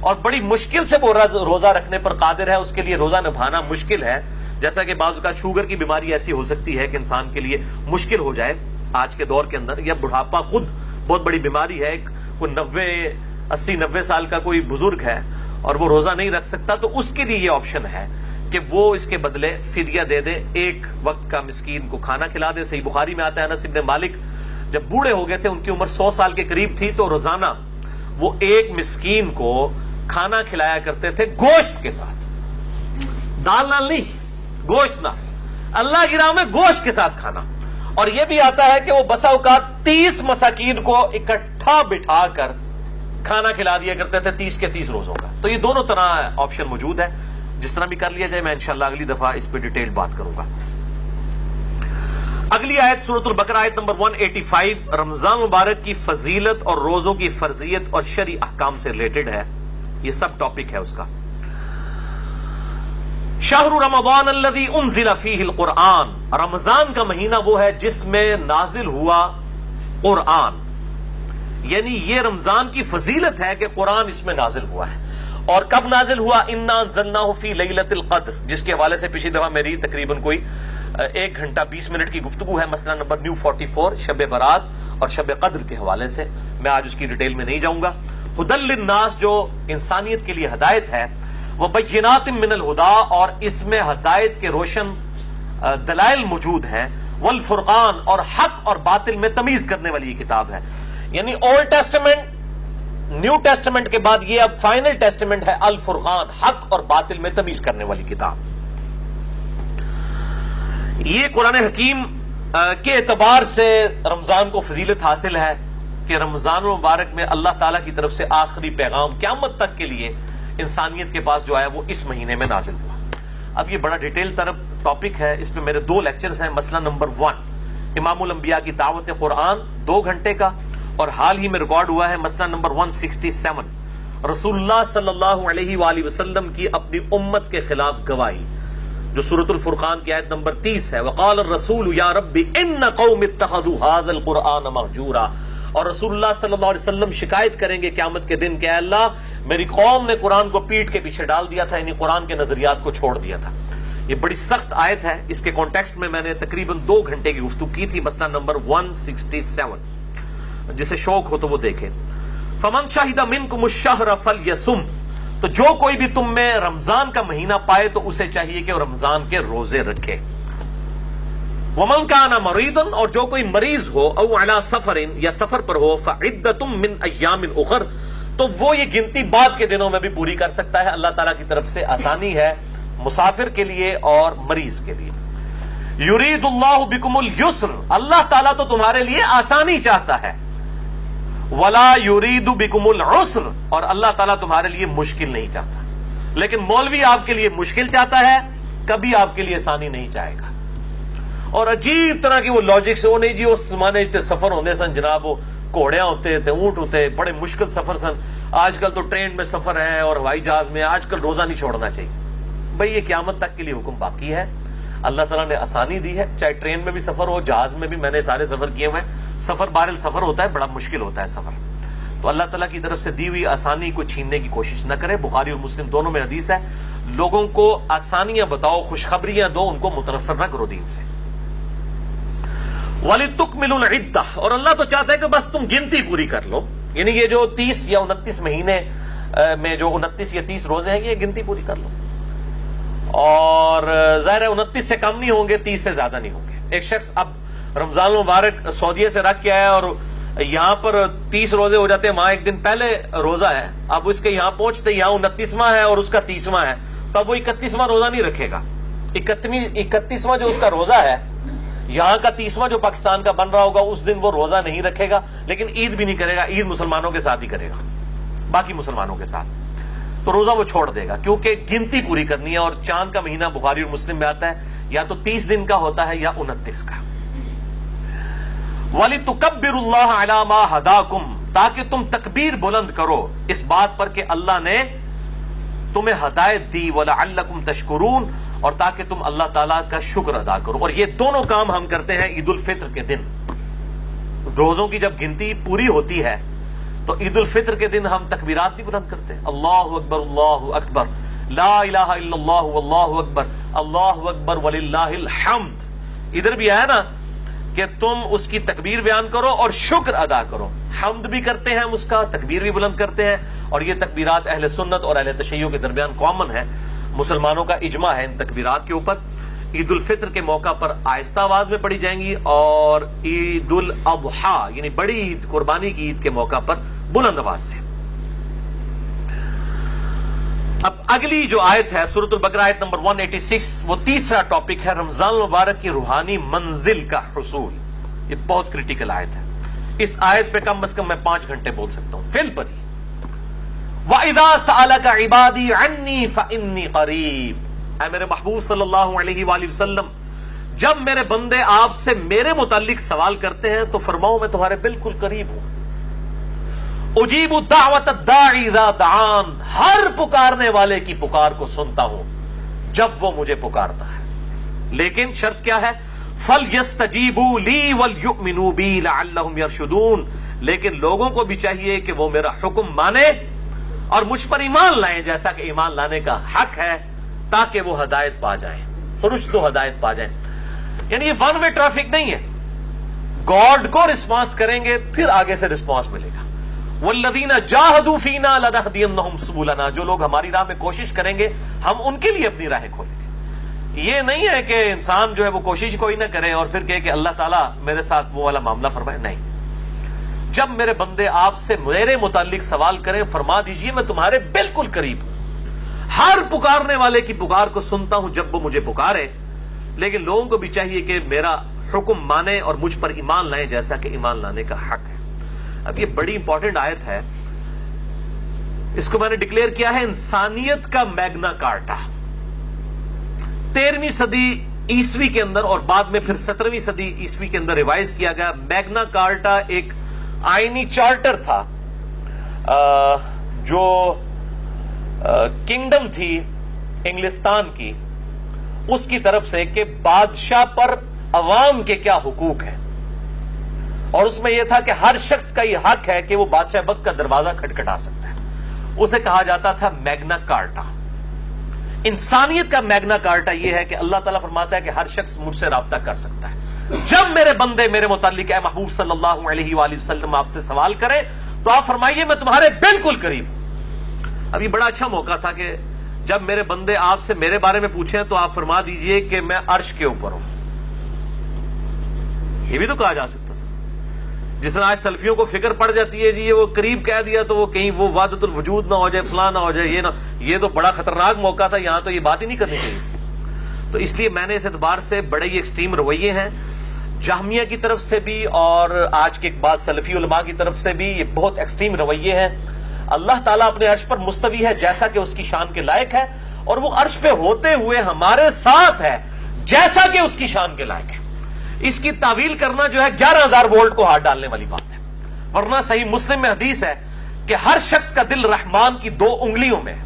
اور بڑی مشکل سے وہ روزہ رکھنے پر قادر ہے، اس کے لیے روزہ نبھانا مشکل ہے، جیسا کہ بعض کا شوگر کی بیماری ایسی ہو سکتی ہے کہ انسان کے لیے مشکل ہو جائے آج کے دور کے اندر، یا بڑھاپا خود بہت بڑی بیماری ہے، کوئی 80-90 سال کا کوئی بزرگ ہے اور وہ روزہ نہیں رکھ سکتا، تو اس کے لیے یہ آپشن ہے کہ وہ اس کے بدلے فدیہ دے دے، ایک وقت کا مسکین کو کھانا کھلا دے۔ صحیح بخاری میں آتا ہے انس بن مالک جب بوڑھے ہو گئے تھے، ان کی عمر 100 سال کے قریب تھی، تو روزانہ وہ ایک مسکین کو کھانا کھلایا کرتے تھے گوشت کے ساتھ، دال نال نہیں، گوشت نہ، اللہ کی راہ میں گوشت کے ساتھ کھانا۔ اور یہ بھی آتا ہے کہ وہ بسا اوقات 30 مساکین کو اکٹھا بٹھا کر کھانا کھلا دیا کرتے تھے 30 کے 30 روزوں کا۔ تو یہ دونوں طرح آپشن موجود ہے، جس طرح بھی کر لیا جائے، میں انشاءاللہ اگلی دفعہ اس پہ ڈیٹیل بات کروں گا۔ اگلی آیت سورۃ البقرہ آیت نمبر 185 رمضان مبارک کی فضیلت اور روزوں کی فرضیت اور شرعی احکام سے ریلیٹڈ ہے، یہ سب ٹاپک ہے اس کا۔ شہر رمضان الذی انزل فیہ القرآن، رمضان کا مہینہ وہ ہے جس میں نازل ہوا قرآن، یعنی یہ رمضان کی فضیلت ہے کہ قرآن اس میں نازل ہوا ہے، اور کب نازل ہوا؟ انا انزلناہ فی لیلۃ القدر، جس کے حوالے سے پچھلی دفعہ میری تقریباً کوئی 1 گھنٹہ 20 منٹ کی گفتگو ہے، مسئلہ نمبر نیو 44 شب برات اور شب قدر کے حوالے سے، میں آج اس کی ڈیٹیل میں نہیں جاؤں گا۔ ہدی للناس جو انسانیت کے لیے ہدایت ہے، وہ بینات من الہدا، اور اس میں ہدایت کے روشن دلائل موجود ہیں، والفرقان، اور حق اور باطل میں تمیز کرنے والی یہ کتاب ہے۔ یعنی اولڈ ٹیسٹمنٹ، نیو ٹیسٹمنٹ کے بعد یہ اب فائنل ٹیسٹمنٹ ہے الفرقان، حق اور باطل میں تمیز کرنے والی کتاب۔ یہ قرآن حکیم کے اعتبار سے رمضان کو فضیلت حاصل ہے کہ رمضان المبارک میں اللہ تعالیٰ کی طرف سے آخری پیغام قیامت تک کے لیے انسانیت کے پاس جو آیا وہ اس مہینے میں نازل ہوا۔ اب یہ بڑا ڈیٹیل طرف ٹاپک ہے، اس میں میرے 2 لیکچرز ہیں۔ مسئلہ نمبر 1 امام الانبیاء کی دعوت قرآن 2 گھنٹے کا، اور حال ہی میں ریکارڈ ہوا ہے مسئلہ نمبر 167 رسول اللہ صلی اللہ علیہ وآلہ وسلم کی اپنی امت کے خلاف گواہی، جو سورۃ الفرقان کی آیت نمبر 30 ہے، وقال الرسول یا رب ان قوم اتخذوا هذا القرآن مہجورا، اور رسول اللہ صلی اللہ علیہ وسلم شکایت کریں گے قیامت کے دن کہ اے اللہ میری قوم نے قرآن کو پیٹ کے پیچھے ڈال دیا تھا، یعنی قرآن کے نظریات کو چھوڑ دیا تھا۔ یہ بڑی سخت آیت ہے، اس کے کانٹیکسٹ میں نے تقریباً 2 گھنٹے کی گفتگو کی تھی، مسئلہ نمبر 167، جسے شوق ہو تو وہ دیکھے۔ فمن شہد منکم الشہر فلیصم، تو جو کوئی بھی تم میں رمضان کا مہینہ پائے تو اسے چاہیے کہ وہ رمضان کے روزے رکھے۔ ومن کان مریضا، اور جو کوئی مریض ہو، او علی سفر، یا سفر پر ہو، فعدۃ من ایام اخر، تو وہ یہ گنتی بعد کے دنوں میں بھی پوری کر سکتا ہے۔ اللہ تعالیٰ کی طرف سے آسانی ہے مسافر کے لیے اور مریض کے لیے۔ یرید اللہ بکم اليسر، اللہ تعالیٰ تو تمہارے لیے آسانی چاہتا ہے۔ ولا یرید بکم العسر، اور اللہ تعالیٰ تمہارے لیے مشکل نہیں چاہتا۔ لیکن مولوی آپ کے لیے مشکل چاہتا ہے، کبھی آپ کے لیے آسانی نہیں چاہے گا۔ اور عجیب طرح کی وہ لاجک سے، وہ نہیں جی اس زمانے سفر ہوندے سن جناب، وہ گھوڑیاں ہوتے تھے، اونٹ ہوتے، بڑے مشکل سفر سن، آج کل تو ٹرین میں سفر ہے اور ہوائی جہاز میں، آج کل روزہ نہیں چھوڑنا چاہیے۔ بھئی یہ قیامت تک کے لیے حکم باقی ہے، اللہ تعالیٰ نے آسانی دی ہے، چاہے ٹرین میں بھی سفر ہو، جہاز میں بھی، میں نے سارے سفر کیے ہوئے ہیں، سفر بہرحال سفر ہوتا ہے، بڑا مشکل ہوتا ہے سفر، تو اللہ تعالیٰ کی طرف سے دی ہوئی آسانی کو چھیننے کی کوشش نہ کرے۔ بخاری اور مسلم دونوں میں حدیث ہے، لوگوں کو آسانیاں بتاؤ، خوشخبریاں دو، ان کو متنفر نہ کرو دین سے۔ وَلِتُكْمِلُوا الْعِدَّةَ، اور اللہ تو چاہتا ہے کہ بس تم گنتی پوری کر لو، یعنی یہ جو 30 یا 29 مہینے میں جو 29 یا 30 روزے ہیں، یہ گنتی پوری کر لو، اور ظاہر ہے 29 سے کم نہیں ہوں گے، 30 سے زیادہ نہیں ہوں گے۔ ایک شخص اب رمضان المبارک سعودیہ سے رکھ کے آیا اور یہاں پر 30 روزے ہو جاتے ہیں، وہاں ایک دن پہلے روزہ ہے، اب اس کے یہاں پہنچتے یہاں 29واں ہے اور اس کا 30واں ہے، تو اب وہ 31واں روزہ نہیں رکھے گا۔ 31واں جو اس کا روزہ ہے، یہاں کا 30واں جو پاکستان کا بن رہا ہوگا، اس دن وہ روزہ نہیں رکھے گا، لیکن عید بھی نہیں کرے گا، عید مسلمانوں کے ساتھ ہی کرے گا، باقی مسلمانوں کے ساتھ، تو روزہ وہ چھوڑ دے گا، کیونکہ گنتی پوری کرنی ہے۔ اور چاند کا مہینہ بخاری اور مسلم میں آتا ہے، یا تو 30 دن کا ہوتا ہے یا 29 کا۔ وَلِتُكَبِّرُوا اللَّهَ عَلَى مَا هَدَاكُمْ، تاکہ تم تکبیر بلند کرو اس بات پر کہ اللہ نے تمہیں ہدایت دی، وَلَعَلَّكُمْ تَشْكُرُونَ، اور تاکہ تم اللہ تعالیٰ کا شکر ادا کرو۔ اور یہ دونوں کام ہم کرتے ہیں عید الفطر کے دن۔ روزوں کی جب گنتی پوری ہوتی ہے تو عید الفطر کے دن ہم تکبیرات بھی بلند کرتے ہیں، اللہ اکبر اللہ اکبر، لا الہ الا اللہ واللہ اکبر، اللہ اکبر وللہ الحمد۔ ادھر بھی آیا نا کہ تم اس کی تکبیر بیان کرو اور شکر ادا کرو، حمد بھی کرتے ہیں ہم اس کا، تکبیر بھی بلند کرتے ہیں، اور یہ تکبیرات اہل سنت اور اہل تشیع کے درمیان کامن ہے، مسلمانوں کا اجماع ہے ان تکبیرات کے اوپر۔ عید الفطر کے موقع پر آہستہ آواز میں پڑھی جائیں گی، اور عید الاضحیٰ یعنی بڑی عید، قربانی کی عید کے موقع پر بلند آواز سے۔ اب اگلی جو آیت ہے سورۃ البقرہ آیت نمبر 186، وہ تیسرا ٹاپک ہے رمضان المبارک کی روحانی منزل کا حصول۔ یہ بہت کریٹیکل آیت ہے، اس آیت پہ کم از کم میں 5 گھنٹے بول سکتا ہوں۔ فی البدیہہ وَإِذَا سَأَلَكَ عِبَادِي عَنِّي فَإِنِّي قَرِيبٌ، اے میرے محبوب صلی اللہ علیہ وآلہ وسلم، جب میرے بندے آپ سے میرے متعلق سوال کرتے ہیں تو فرماؤ میں تمہارے بالکل قریب ہوں۔ اجیب دعوت الداعی اذا دعان، ہر پکارنے والے کی پکار کو سنتا ہوں جب وہ مجھے پکارتا ہے، لیکن شرط کیا ہے؟ فَلْيَسْتَجِيبُوا لِي وَلْيُؤْمِنُوا بِي لَعَلَّهُمْ يَرْشُدُونَ، لیکن لوگوں کو بھی چاہیے کہ وہ میرا حکم مانے اور مجھ پر ایمان لائیں جیسا کہ ایمان لانے کا حق ہے، تاکہ وہ ہدایت پا جائیں، رشد و ہدایت پا جائیں. یعنی یہ ون وے ٹریفک نہیں ہے. گاڈ کو رسپانس کریں گے پھر آگے سے رسپانس ملے گا. والذین جاہدوا فینا لنہدینہم سبلنا، جو لوگ ہماری راہ میں کوشش کریں گے ہم ان کے لیے اپنی راہیں کھولیں گے. یہ نہیں ہے کہ انسان جو ہے وہ کوشش کوئی نہ کرے اور پھر کہے کہ اللہ تعالیٰ میرے ساتھ وہ والا معاملہ فرمائے. نہیں، جب میرے بندے آپ سے میرے متعلق سوال کریں فرما دیجئے میں تمہارے بالکل قریب ہوں. ہر پکارنے والے کی پکار کو سنتا ہوں جب وہ مجھے پکارے. لیکن لوگوں کو بھی چاہیے کہ میرا حکم مانے اور مجھ پر ایمان لائیں جیسا کہ ایمان لانے کا حق ہے. اب یہ بڑی امپورٹنٹ آیت ہے. اس کو میں نے ڈکلیئر کیا ہے انسانیت کا میگنا کارٹا. 13ویں صدی عیسوی کے اندر اور بعد میں پھر 17ویں صدی عیسوی کے اندر ریوائز کیا گیا. میگنا کارٹا ایک آئینی چارٹر تھا جو کنگڈم تھی انگلستان کی، اس کی طرف سے کہ بادشاہ پر عوام کے کیا حقوق ہیں. اور اس میں یہ تھا کہ ہر شخص کا یہ حق ہے کہ وہ بادشاہ وقت کا دروازہ کھٹکھٹا سکتا ہے. اسے کہا جاتا تھا میگنا کارٹا. انسانیت کا میگنا کارٹا یہ ہے کہ اللہ تعالیٰ فرماتا ہے کہ ہر شخص مجھ سے رابطہ کر سکتا ہے. جب میرے بندے میرے متعلق اے محبوب صلی اللہ علیہ وآلہ وسلم آپ سے سوال کریں تو آپ فرمائیے میں تمہارے بالکل قریب ہوں. اب یہ بڑا اچھا موقع تھا کہ جب میرے بندے آپ سے میرے بارے میں پوچھیں تو آپ فرما دیجئے کہ میں عرش کے اوپر ہوں. یہ بھی تو کہا جا سکتا تھا. جس طرح آج سلفیوں کو فکر پڑ جاتی ہے جی وہ قریب کہہ دیا تو وہ کہیں وہ وحدت الوجود نہ ہو جائے، فلاں نہ ہو جائے، یہ تو بڑا خطرناک موقع تھا، یہاں تو یہ بات ہی نہیں کرنی چاہیے تھی. تو اس لیے میں نے اس اعتبار سے بڑے ہی ایکسٹریم رویے ہیں جہمیہ کی طرف سے بھی اور آج کے بعض سلفی علماء کی طرف سے بھی. یہ بہت ایکسٹریم رویے ہیں. اللہ تعالیٰ اپنے عرش پر مستوی ہے جیسا کہ اس کی شان کے لائق ہے، اور وہ عرش پہ ہوتے ہوئے ہمارے ساتھ ہے جیسا کہ اس کی شان کے لائق ہے. اس کی تعویل کرنا جو ہے 11,000 وولٹ کو ہاتھ ڈالنے والی بات ہے. ورنہ صحیح مسلم میں حدیث ہے کہ ہر شخص کا دل رحمان کی 2 انگلیوں میں ہے.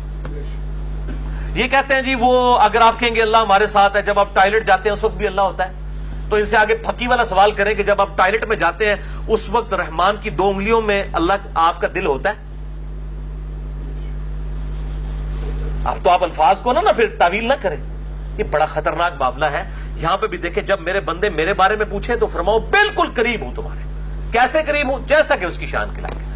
یہ کہتے ہیں جی وہ اگر آپ کہیں گے اللہ ہمارے ساتھ ہے، جب آپ ٹوائلٹ جاتے ہیں اس وقت بھی اللہ ہوتا ہے. تو ان سے آگے پھکی والا سوال کریں کہ جب آپ ٹوائلٹ میں جاتے ہیں اس وقت رحمان کی 2 انگلیوں میں اللہ آپ کا دل ہوتا ہے؟ اب تو آپ الفاظ کو نہ پھر تعویل نہ کریں. یہ بڑا خطرناک معاملہ ہے. یہاں پہ بھی دیکھیں جب میرے بندے میرے بارے میں پوچھیں تو فرماؤ بالکل قریب ہوں تمہارے. کیسے قریب ہوں؟ جیسا کہ اس کی شان کے لائق ہے.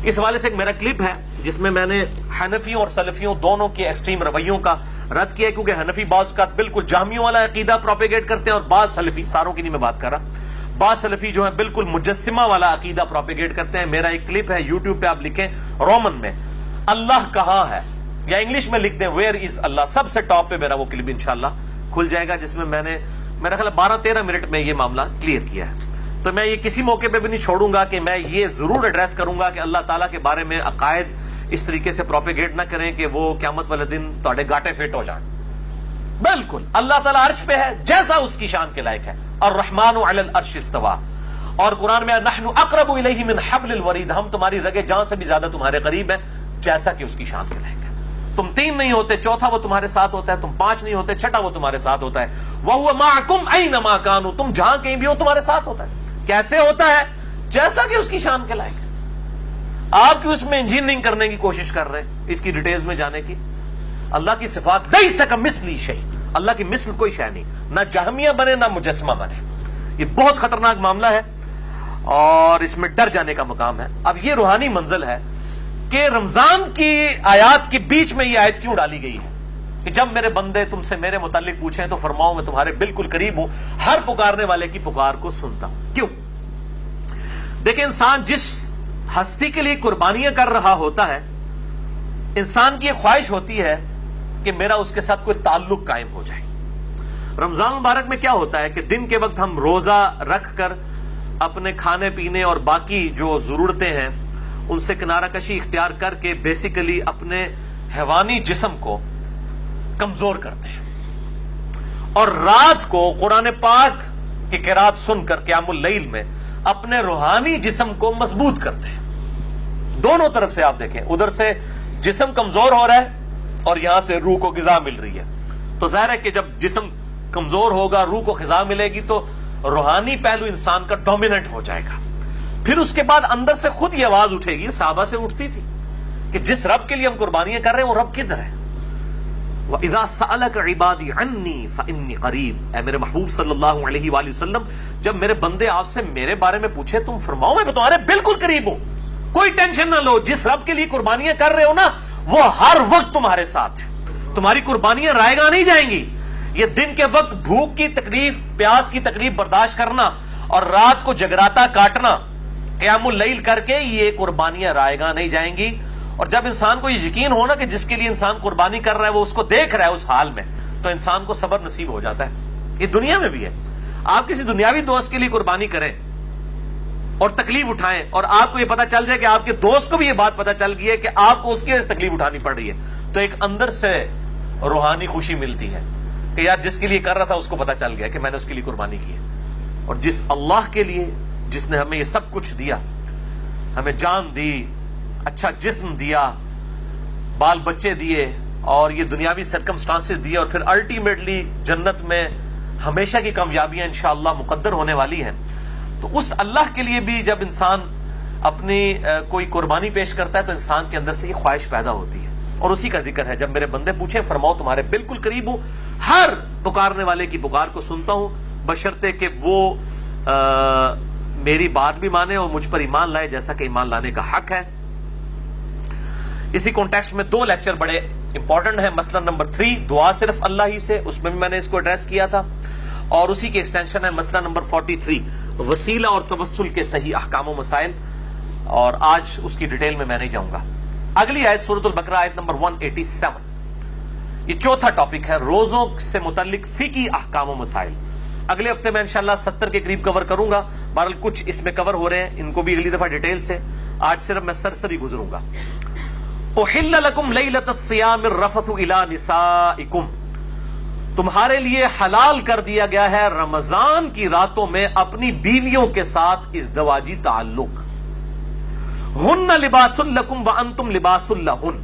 اس حوالے سے ایک میرا کلپ ہے جس میں نے حنفیوں اور سلفیوں دونوں کے ایکسٹریم رویوں کا رد کیا ہے، کیونکہ حنفی بعض کا بالکل جہمیوں والا عقیدہ پروپیگیٹ کرتے ہیں اور بعض سلفی، ساروں کی نہیں میں بات کر رہا، بعض سلفی جو ہے بالکل مجسمہ والا عقیدہ پروپیگیٹ کرتے ہیں. میرا ایک کلپ ہے یوٹیوب پہ، آپ لکھیں رومن میں اللہ کہاں ہے یا انگلش میں لکھ دیں ویئر از اللہ، سب سے ٹاپ پہ میرا وہ کلپ انشاءاللہ کھل جائے گا جس میں نے میرا خیال 12-13 منٹ میں یہ معاملہ کلیئر کیا ہے. تو میں یہ کسی موقع پہ بھی نہیں چھوڑوں گا کہ میں یہ ضرور ایڈریس کروں گا کہ اللہ تعالیٰ کے بارے میں عقائد اس طریقے سے پروپیگیٹ نہ کریں کہ وہ قیامت والے دن تھوڑے گاٹے فٹ ہو جائیں. بالکل اللہ تعالیٰ عرش پہ ہے جیسا اس کی شان کے لائق ہے. الرحمن علی العرش استوى. اور قرآن میں نحن اقرب الیہ من حبل الورید، ہم تمہاری رگے جان سے بھی زیادہ تمہارے قریب ہیں جیسا کہ اس کی شان کے لائق ہے. تم 3 نہیں ہوتے، چوتھا وہ تمہارے ساتھ ہوتا ہے. تم 5 نہیں ہوتے، چھٹا وہ تمہارے ساتھ ہوتا ہے. وَهُوَ مَعَكُمْ أَيْنَمَا كَانُوا، تم جہاں کہیں بھی ہو تمہارے ساتھ ہوتا ہے. کیسے ہوتا ہے؟ جیسا کہ اس کی شان کے لائق ہے. آپ کیوں اس میں انجینئرنگ کرنے کی کوشش کر رہے ہیں، اس کی ڈیٹیلز میں جانے کی؟ اللہ کی صفات لَيْسَ كَمِثْلِهِ شَيْءٌ، اللہ کی مثل کوئی شے نہیں. نہ جہمیہ بنے نہ مجسمہ بنے. یہ بہت خطرناک معاملہ ہے اور اس میں ڈر جانے کا مقام ہے. اب یہ روحانی منزل ہے کہ رمضان کی آیات کے بیچ میں یہ آیت کیوں ڈالی گئی ہے کہ جب میرے بندے تم سے میرے متعلق پوچھیں تو فرماؤ میں تمہارے بالکل قریب ہوں، ہر پکارنے والے کی پکار کو سنتا ہوں. کیوں؟ دیکھیں انسان جس ہستی کے لیے قربانیاں کر رہا ہوتا ہے، انسان کی ایک خواہش ہوتی ہے کہ میرا اس کے ساتھ کوئی تعلق قائم ہو جائے. رمضان مبارک میں کیا ہوتا ہے کہ دن کے وقت ہم روزہ رکھ کر اپنے کھانے پینے اور باقی جو ضرورتیں ہیں ان سے کنارہ کشی اختیار کر کے بیسیکلی اپنے حیوانی جسم کو کمزور کرتے ہیں، اور رات کو قرآن پاک کی قرات سن کر قیام اللیل میں اپنے روحانی جسم کو مضبوط کرتے ہیں. دونوں طرف سے آپ دیکھیں، ادھر سے جسم کمزور ہو رہا ہے اور یہاں سے روح کو غذا مل رہی ہے. تو ظاہر ہے کہ جب جسم کمزور ہوگا، روح کو غذا ملے گی تو روحانی پہلو انسان کا ڈومیننٹ ہو جائے گا. پھر اس کے بعد اندر سے خود یہ آواز اٹھے گی، صحابہ سے اٹھتی تھی کہ جس رب کے لیے ہم قربانیاں کر رہے ہیں وہ رب کدھر ہے؟ وَإِذَا سَأَلَكَ عِبَادِي عَنِّي فَإِنِّي قَرِيب، اے میرے محبوب صلی اللہ علیہ وآلہ وسلم، جب میرے بندے آپ سے میرے بارے میں پوچھے تم فرماؤ میں تمہارے بالکل قریب ہوں، کوئی ٹینشن نہ لو، جس رب کے لیے قربانیاں کر رہے ہو نا وہ ہر وقت تمہارے ساتھ ہے، تمہاری قربانیاں رائے گاہ نہیں جائیں گی۔ یہ دن کے وقت بھوک کی تکلیف، پیاس کی تکلیف برداشت کرنا اور رات کو جگراتا کاٹنا، قیام اللیل کر کے، یہ قربانیاں رائے گاہ نہیں جائیں گی۔ اور جب انسان کو یہ یقین ہونا کہ جس کے لیے انسان قربانی کر رہا ہے وہ اس کو دیکھ رہا ہے اس حال میں، تو انسان کو صبر نصیب ہو جاتا ہے۔ یہ دنیا میں بھی ہے، آپ کسی دنیاوی دوست کے لیے قربانی کریں اور تکلیف اٹھائیں اور آپ کو یہ پتا چل جائے کہ آپ کے دوست کو بھی یہ بات پتا چل گئی ہے کہ آپ کو اس کی تکلیف اٹھانی پڑ رہی ہے، تو ایک اندر سے روحانی خوشی ملتی ہے کہ یار جس کے لیے کر رہا تھا اس کو پتا چل گیا کہ میں نے اس کے لیے قربانی کی ہے۔ اور جس اللہ کے لیے، جس نے ہمیں یہ سب کچھ دیا، ہمیں جان دی، اچھا جسم دیا، بال بچے دیے اور یہ دنیاوی سرکمسٹانسز دیے، اور پھر الٹیمیٹلی جنت میں ہمیشہ کی کامیابیاں انشاءاللہ مقدر ہونے والی ہیں، تو اس اللہ کے لیے بھی جب انسان اپنی کوئی قربانی پیش کرتا ہے تو انسان کے اندر سے یہ خواہش پیدا ہوتی ہے، اور اسی کا ذکر ہے جب میرے بندے پوچھیں فرماؤ تمہارے بالکل قریب ہوں، ہر پکارنے والے کی پکار کو سنتا ہوں، بشرطے کہ وہ میری بات بھی مانے اور مجھ پر ایمان لائے جیسا کہ ایمان لانے کا حق ہے۔ اسی کانٹیکسٹ میں 2 لیکچر بڑے امپورٹنٹ ہیں۔ مسئلہ نمبر 3 دعا صرف اللہ ہی سے، اس میں بھی میں نے اس کو ایڈریس کیا تھا، اور اسی کی ایکسٹینشن ہے مسئلہ نمبر 43 وسیلہ اور توسل کے صحیح احکام و مسائل، اور آج اس کی ڈیٹیل میں نہیں جاؤں گا۔ اگلی آیت سورۃ البقرہ آیت نمبر 187، یہ چوتھا ٹاپک ہے روزوں سے متعلق فقہی احکام و مسائل۔ اگلے ہفتے میں انشاءاللہ 70 کے قریب کور کروں گا، بہرحال کچھ اس میں کور ہو رہے ہیں، ان کو بھی اگلی دفعہ ڈیٹیل سے، آج صرف میں سرسری گزروں گا۔ احل لکم لیلۃ الصیام الرفث الی نسائکم، تمہارے لیے حلال کر دیا گیا ہے رمضان کی راتوں میں اپنی بیویوں کے ساتھ ازدواجی تعلق۔ ہن لباس لکم وانتم لباس لہن،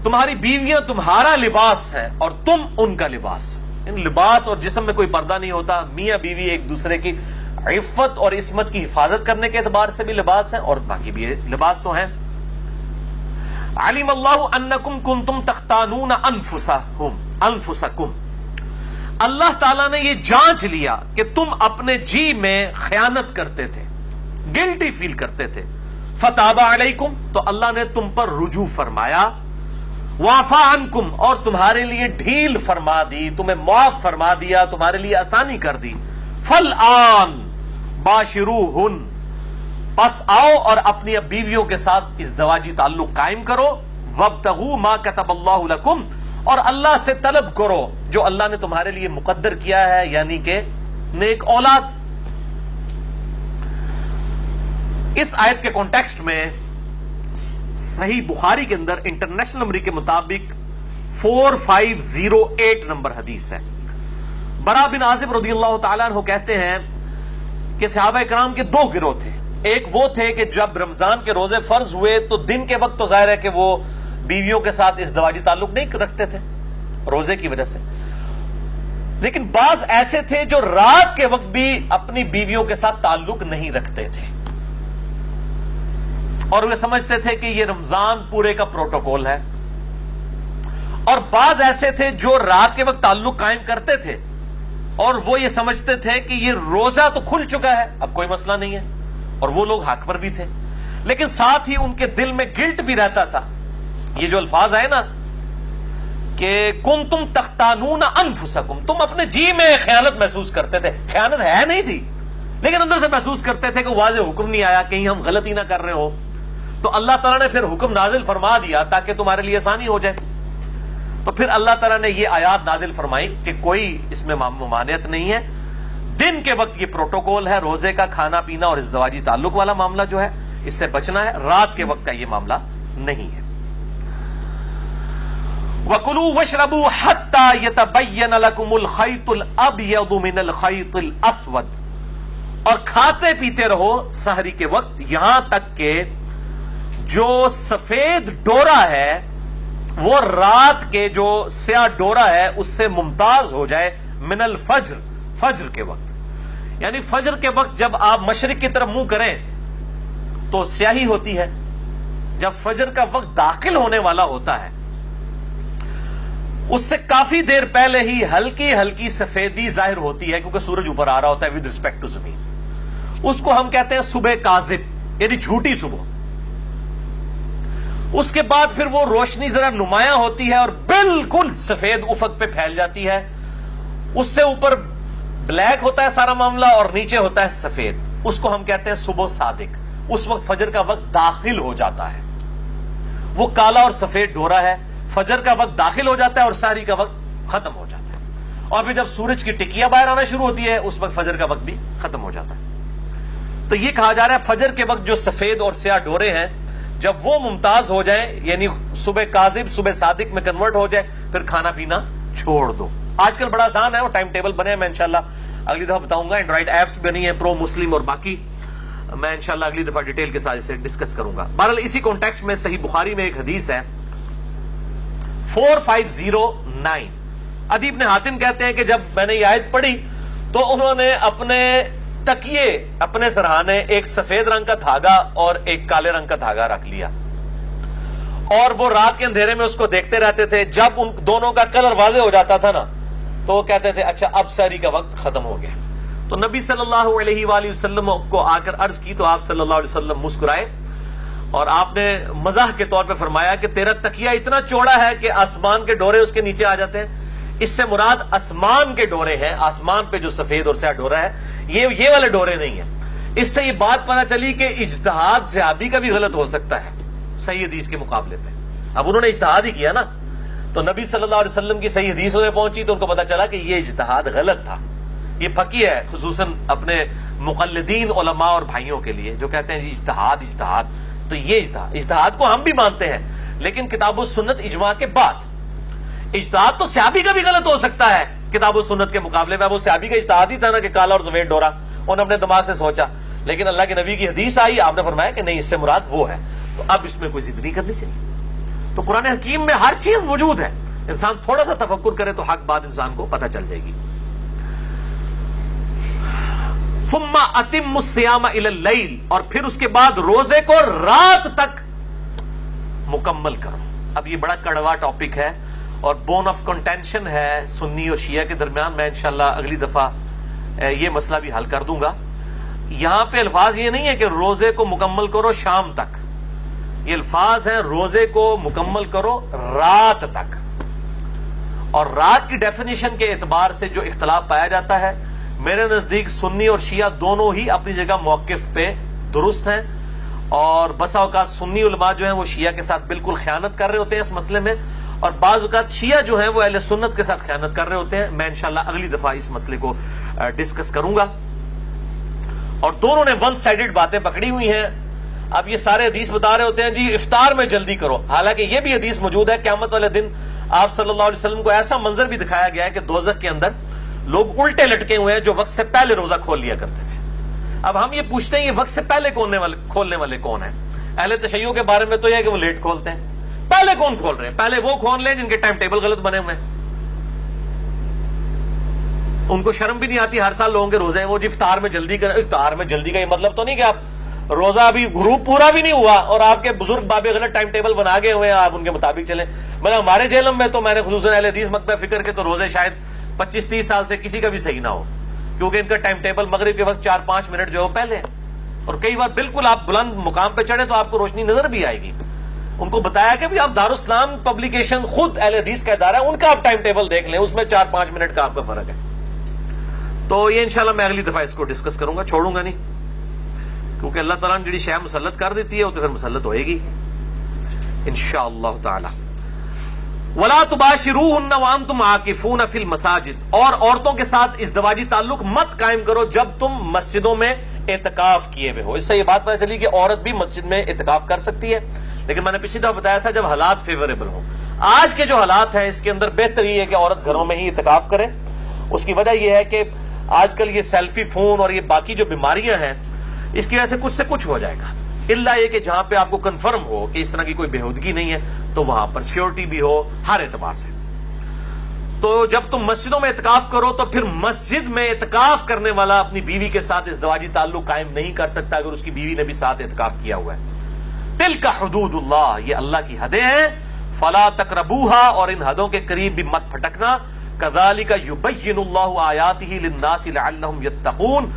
تمہاری بیویاں تمہارا لباس ہے اور تم ان کا لباس۔ ان لباس اور جسم میں کوئی پردہ نہیں ہوتا، میاں بیوی ایک دوسرے کی عفت اور عصمت کی حفاظت کرنے کے اعتبار سے بھی لباس ہیں اور باقی بھی لباس تو ہیں۔ علم اللہ انکم کنتم تختانون انفسکم، اللہ تعالیٰ نے یہ جانچ لیا کہ تم اپنے جی میں خیانت کرتے تھے، گلٹی فیل کرتے تھے، فتاب علیکم، تو اللہ نے تم پر رجوع فرمایا، وعفا عنکم، اور تمہارے لیے ڈھیل فرما دی، تمہیں معاف فرما دیا، تمہارے لیے آسانی کر دی۔ فالآن باشروہن، پس آؤ اور اپنی بیویوں کے ساتھ ازدواجی تعلق قائم کرو، وابتغوا ما کتب اللہ لکم، اور اللہ سے طلب کرو جو اللہ نے تمہارے لیے مقدر کیا ہے، یعنی کہ نیک اولاد۔ اس آیت کے کانٹیکسٹ میں صحیح بخاری کے اندر انٹرنیشنل نمبر کے مطابق 4508 نمبر حدیث ہے۔ برا بن عازب رضی اللہ تعالیٰ عنہ کہتے ہیں کہ صحابہ کرام کے 2 گروہ تھے، ایک وہ تھے کہ جب رمضان کے روزے فرض ہوئے تو دن کے وقت تو ظاہر ہے کہ وہ بیویوں کے ساتھ ازدواجی تعلق نہیں رکھتے تھے روزے کی وجہ سے، لیکن بعض ایسے تھے جو رات کے وقت بھی اپنی بیویوں کے ساتھ تعلق نہیں رکھتے تھے، اور وہ سمجھتے تھے کہ یہ رمضان پورے کا پروٹوکول ہے، اور بعض ایسے تھے جو رات کے وقت تعلق قائم کرتے تھے اور وہ یہ سمجھتے تھے کہ یہ روزہ تو کھل چکا ہے، اب کوئی مسئلہ نہیں ہے، اور وہ لوگ حق پر بھی تھے، لیکن ساتھ ہی ان کے دل میں گلٹ بھی رہتا تھا۔ یہ جو الفاظ آئے نا کہ کنتم تختانون انفسکم، تم اپنے جی میں خیانت محسوس کرتے تھے، خیانت ہے نہیں تھی لیکن اندر سے محسوس کرتے تھے کہ واضح حکم نہیں آیا، کہیں ہم غلطی نہ کر رہے ہو، تو اللہ تعالیٰ نے پھر حکم نازل فرما دیا تاکہ تمہارے لیے آسانی ہو جائے۔ تو پھر اللہ تعالیٰ نے یہ آیات نازل فرمائی کہ کوئی اس میں ممانعت نہیں ہے، دن کے وقت یہ پروٹوکول ہے، روزے کا کھانا پینا اور ازدواجی تعلق والا معاملہ جو ہے اس سے بچنا ہے، رات کے وقت کا یہ معاملہ نہیں ہے۔ وَكُلُوا وَاشْرَبُوا حَتَّى يَتَبَيَّنَ لَكُمُ الْخَيْطُ الْأَبْيَضُ مِنَ الْخَيْطِ الْأَسْوَدِ، اور کھاتے پیتے رہو سحری کے وقت یہاں تک کہ جو سفید ڈورا ہے وہ رات کے جو سیاہ ڈورا ہے اس سے ممتاز ہو جائے، من الفجر، فجر کے وقت، یعنی فجر کے وقت جب آپ مشرق کی طرف منہ کریں تو سیاہی ہوتی ہے، جب فجر کا وقت داخل ہونے والا ہوتا ہے اس سے کافی دیر پہلے ہی ہلکی ہلکی سفیدی ظاہر ہوتی ہے، کیونکہ سورج اوپر آ رہا ہوتا ہے ود رسپیکٹ ٹو زمین. اس کو ہم کہتے ہیں صبح کاذب، یعنی جھوٹی صبح. اس کے بعد پھر وہ روشنی ذرا نمایاں ہوتی ہے اور بالکل سفید افق پہ پھیل جاتی ہے. اس سے اوپر بلیک ہوتا ہے سارا معاملہ اور نیچے ہوتا ہے سفید. اس کو ہم کہتے ہیں صبح صادق. اس وقت فجر کا وقت داخل ہو جاتا ہے. وہ کالا اور سفید ڈھورا ہے. فجر کا وقت داخل ہو جاتا ہے اور سحری کا وقت ختم ہو جاتا ہے. اور پھر جب سورج کی ٹکیا باہر آنا شروع ہوتی ہے اس وقت فجر کا وقت بھی ختم ہو جاتا ہے. تو یہ کہا جا رہا ہے فجر کے وقت جو سفید اور سیاہ ڈھورے ہیں جب وہ ممتاز ہو جائیں، یعنی صبح کاذب صبح صادق میں کنورٹ ہو جائے، پھر کھانا پینا چھوڑ دو. آج کل بڑا آسان ہے، وہ ٹائم ٹیبل بنے ہیں، میں انشاءاللہ اگلی دفعہ بتاؤں گا. اینڈرائڈ ایپس بنی ہیں پرو مسلم اور باقی، میں انشاءاللہ اگلی دفعہ ڈیٹیل کے ساتھ اسے ڈسکس کروں گا. بہرحال اسی کانٹیکسٹ میں صحیح بخاری میں ایک حدیث ہے 4509. عدی بن حاتم کہتے ہیں کہ جب میں نے یہ آیت پڑھی تو انہوں نے اپنے تکیے، اپنے سرہانے، ایک سفید رنگ کا دھاگا اور ایک کالے رنگ کا دھاگا رکھ لیا اور وہ رات کے اندھیرے میں اس کو دیکھتے رہتے تھے. جب ان دونوں کا کلر واضح ہو جاتا تھا نا تو وہ کہتے تھے اچھا اب سحری کا وقت ختم ہو گیا. تو نبی صلی اللہ علیہ وآلہ وسلم کو آ کر عرض کی تو آپ صلی اللہ علیہ وسلم مسکرائے اور آپ نے مزاح کے طور پہ فرمایا کہ تیرا تکیہ اتنا چوڑا ہے کہ آسمان کے ڈورے اس کے نیچے آ جاتے ہیں. اس سے مراد آسمان کے ڈورے ہیں، آسمان پہ جو سفید اور سیاہ ڈورا ہے یہ والے ڈورے نہیں ہیں. اس سے یہ بات پتہ چلی کہ اجتہاد صحابی کا بھی غلط ہو سکتا ہے صحیح حدیث کے مقابلے پہ. اب انہوں نے اجتہاد ہی کیا نا، تو نبی صلی اللہ علیہ وسلم کی صحیح حدیث انہیں پہنچی تو ان کو پتا چلا کہ یہ اجتہاد غلط تھا. یہ پکی ہے خصوصاً اپنے مقلدین علماء اور بھائیوں کے لیے جو کہتے ہیں جی اجتہاد. تو یہ اجتہاد کو ہم بھی مانتے ہیں لیکن کتاب و سنت اجماع کے بعد. اجتہاد تو صحابی کا بھی غلط ہو سکتا ہے کتاب و سنت کے مقابلے میں. وہ صحابی کا اجتہاد ہی تھا نا کہ کالا اور سفید ڈورا، انہوں نے اپنے دماغ سے سوچا، لیکن اللہ کے نبی کی حدیث آئی، آپ نے فرمایا کہ نہیں اس سے مراد وہ ہے. تو اب اس میں کوئی ضد نہیں کرنی چاہیے. تو قرآن حکیم میں ہر چیز موجود ہے، انسان تھوڑا سا تفکر کرے تو حق بات انسان کو پتہ چل جائے گی. ثم اتم الصیام الی اللیل، اور پھر اس کے بعد روزے کو رات تک مکمل کرو. اب یہ بڑا کڑوا ٹاپک ہے اور بون آف کنٹینشن ہے سنی اور شیعہ کے درمیان. میں انشاءاللہ اگلی دفعہ یہ مسئلہ بھی حل کر دوں گا. یہاں پہ الفاظ یہ نہیں ہے کہ روزے کو مکمل کرو شام تک، یہ الفاظ ہیں روزے کو مکمل کرو رات تک. اور رات کی ڈیفینیشن کے اعتبار سے جو اختلاف پایا جاتا ہے، میرے نزدیک سنی اور شیعہ دونوں ہی اپنی جگہ موقف پہ درست ہیں. اور بسا اوقات سنی علماء جو ہیں وہ شیعہ کے ساتھ بالکل خیانت کر رہے ہوتے ہیں اس مسئلے میں، اور بعض اوقات شیعہ جو ہیں وہ اہل سنت کے ساتھ خیانت کر رہے ہوتے ہیں. میں انشاءاللہ اگلی دفعہ اس مسئلے کو ڈسکس کروں گا. اور دونوں نے ون سائیڈڈ باتیں پکڑی ہوئی ہیں. اب یہ سارے حدیث بتا رہے ہوتے ہیں جی افطار میں جلدی کرو، حالانکہ یہ بھی حدیث موجود ہے قیامت والے دن آپ صلی اللہ علیہ وسلم کو ایسا منظر بھی دکھایا گیا ہے کہ دوزخ کے اندر لوگ الٹے لٹکے ہوئے ہیں جو وقت سے پہلے روزہ کھول لیا کرتے تھے. اب ہم یہ پوچھتے ہیں یہ وقت سے پہلے کھولنے والے کون ہیں؟ اہل تشیع کے بارے میں تو یہ ہے کہ وہ لیٹ کھولتے ہیں. پہلے کون کھول رہے ہیں؟ پہلے وہ کھول لیں جن کے ٹائم ٹیبل غلط بنے ہوئے ہیں. ان کو شرم بھی نہیں آتی، ہر سال لوگوں کے روزے ہیں وہ جی افطار میں جلدی کریں. افطار میں جلدی کا یہ مطلب تو نہیں کہ آپ روزہ ابھی غروب پورا بھی نہیں ہوا اور آپ کے بزرگ بابے غلط ٹائم ٹیبل بنا گئے ہوئے ہیں، آپ ان کے مطابق چلیں. مطلب ہمارے جیلم میں تو میں نے خصوصاً اہل حدیث مکتبہ فکر کے تو روزے شاید 25-30 سال سے کسی کا بھی صحیح نہ ہو، کیونکہ ان کا ٹائم ٹیبل مغرب کے وقت 4-5 منٹ جو ہے پہلے ہے. اور کئی بار بالکل آپ بلند مقام پہ چڑھے تو آپ کو روشنی نظر بھی آئے گی. ان کو بتایا کہ بھی آپ دارالاسلام پبلیکیشن خود اہل حدیث کا ادارہ ہے، ان کا آپ ٹائم ٹیبل دیکھ لیں، اس میں 4-5 منٹ کا آپ کا فرق ہے. تو یہ انشاءاللہ میں اگلی دفعہ اس کو ڈسکس کروں گا، چھوڑوں گا نہیں، کیونکہ اللہ تعالیٰ نے جڑی شے مسلط کر دیتی ہے وہ تو پھر مسلط ہوئے گی انشاءاللہ تعالی. وَلَا تُبَاشِرُوهُنَّ وَأَنْتُمْ عَاكِفُونَ فِي الْمَسَاجِدِ، اور عورتوں کے ساتھ ازدواجی تعلق مت قائم کرو جب تم مسجدوں میں اعتکاف کیے ہوئے ہو. اس سے یہ بات پتہ چلی کہ عورت بھی مسجد میں اعتکاف کر سکتی ہے، لیکن میں نے پچھلی دفعہ بتایا تھا جب حالات فیوریبل ہوں. آج کے جو حالات ہیں اس کے اندر بہتر یہ ہے کہ عورت گھروں میں ہی اعتکاف کرے. اس کی وجہ یہ ہے کہ آج کل یہ سیلفی فون اور یہ باقی جو بیماریاں ہیں اس کی وجہ سے کچھ ہو جائے گا، اللہ یہ کہ جہاں پہ آپ کو کنفرم ہو کہ اس طرح کی کوئی بےہودگی نہیں ہے تو وہاں پر سیکیورٹی بھی ہو ہر اعتبار سے. تو جب تم مسجدوں میں اعتکاف کرو تو پھر مسجد میں اعتکاف کرنے والا اپنی بیوی کے ساتھ ازدواجی تعلق قائم نہیں کر سکتا اگر اس کی بیوی نے بھی ساتھ اعتکاف کیا ہوا ہے. تلک حدود اللہ، یہ اللہ کی حدیں ہیں، فلا تقربوها، اور ان حدوں کے قریب بھی مت پھٹکنا، کذالک یبین اللہ آیاتہ للناس لعلہم یتقون،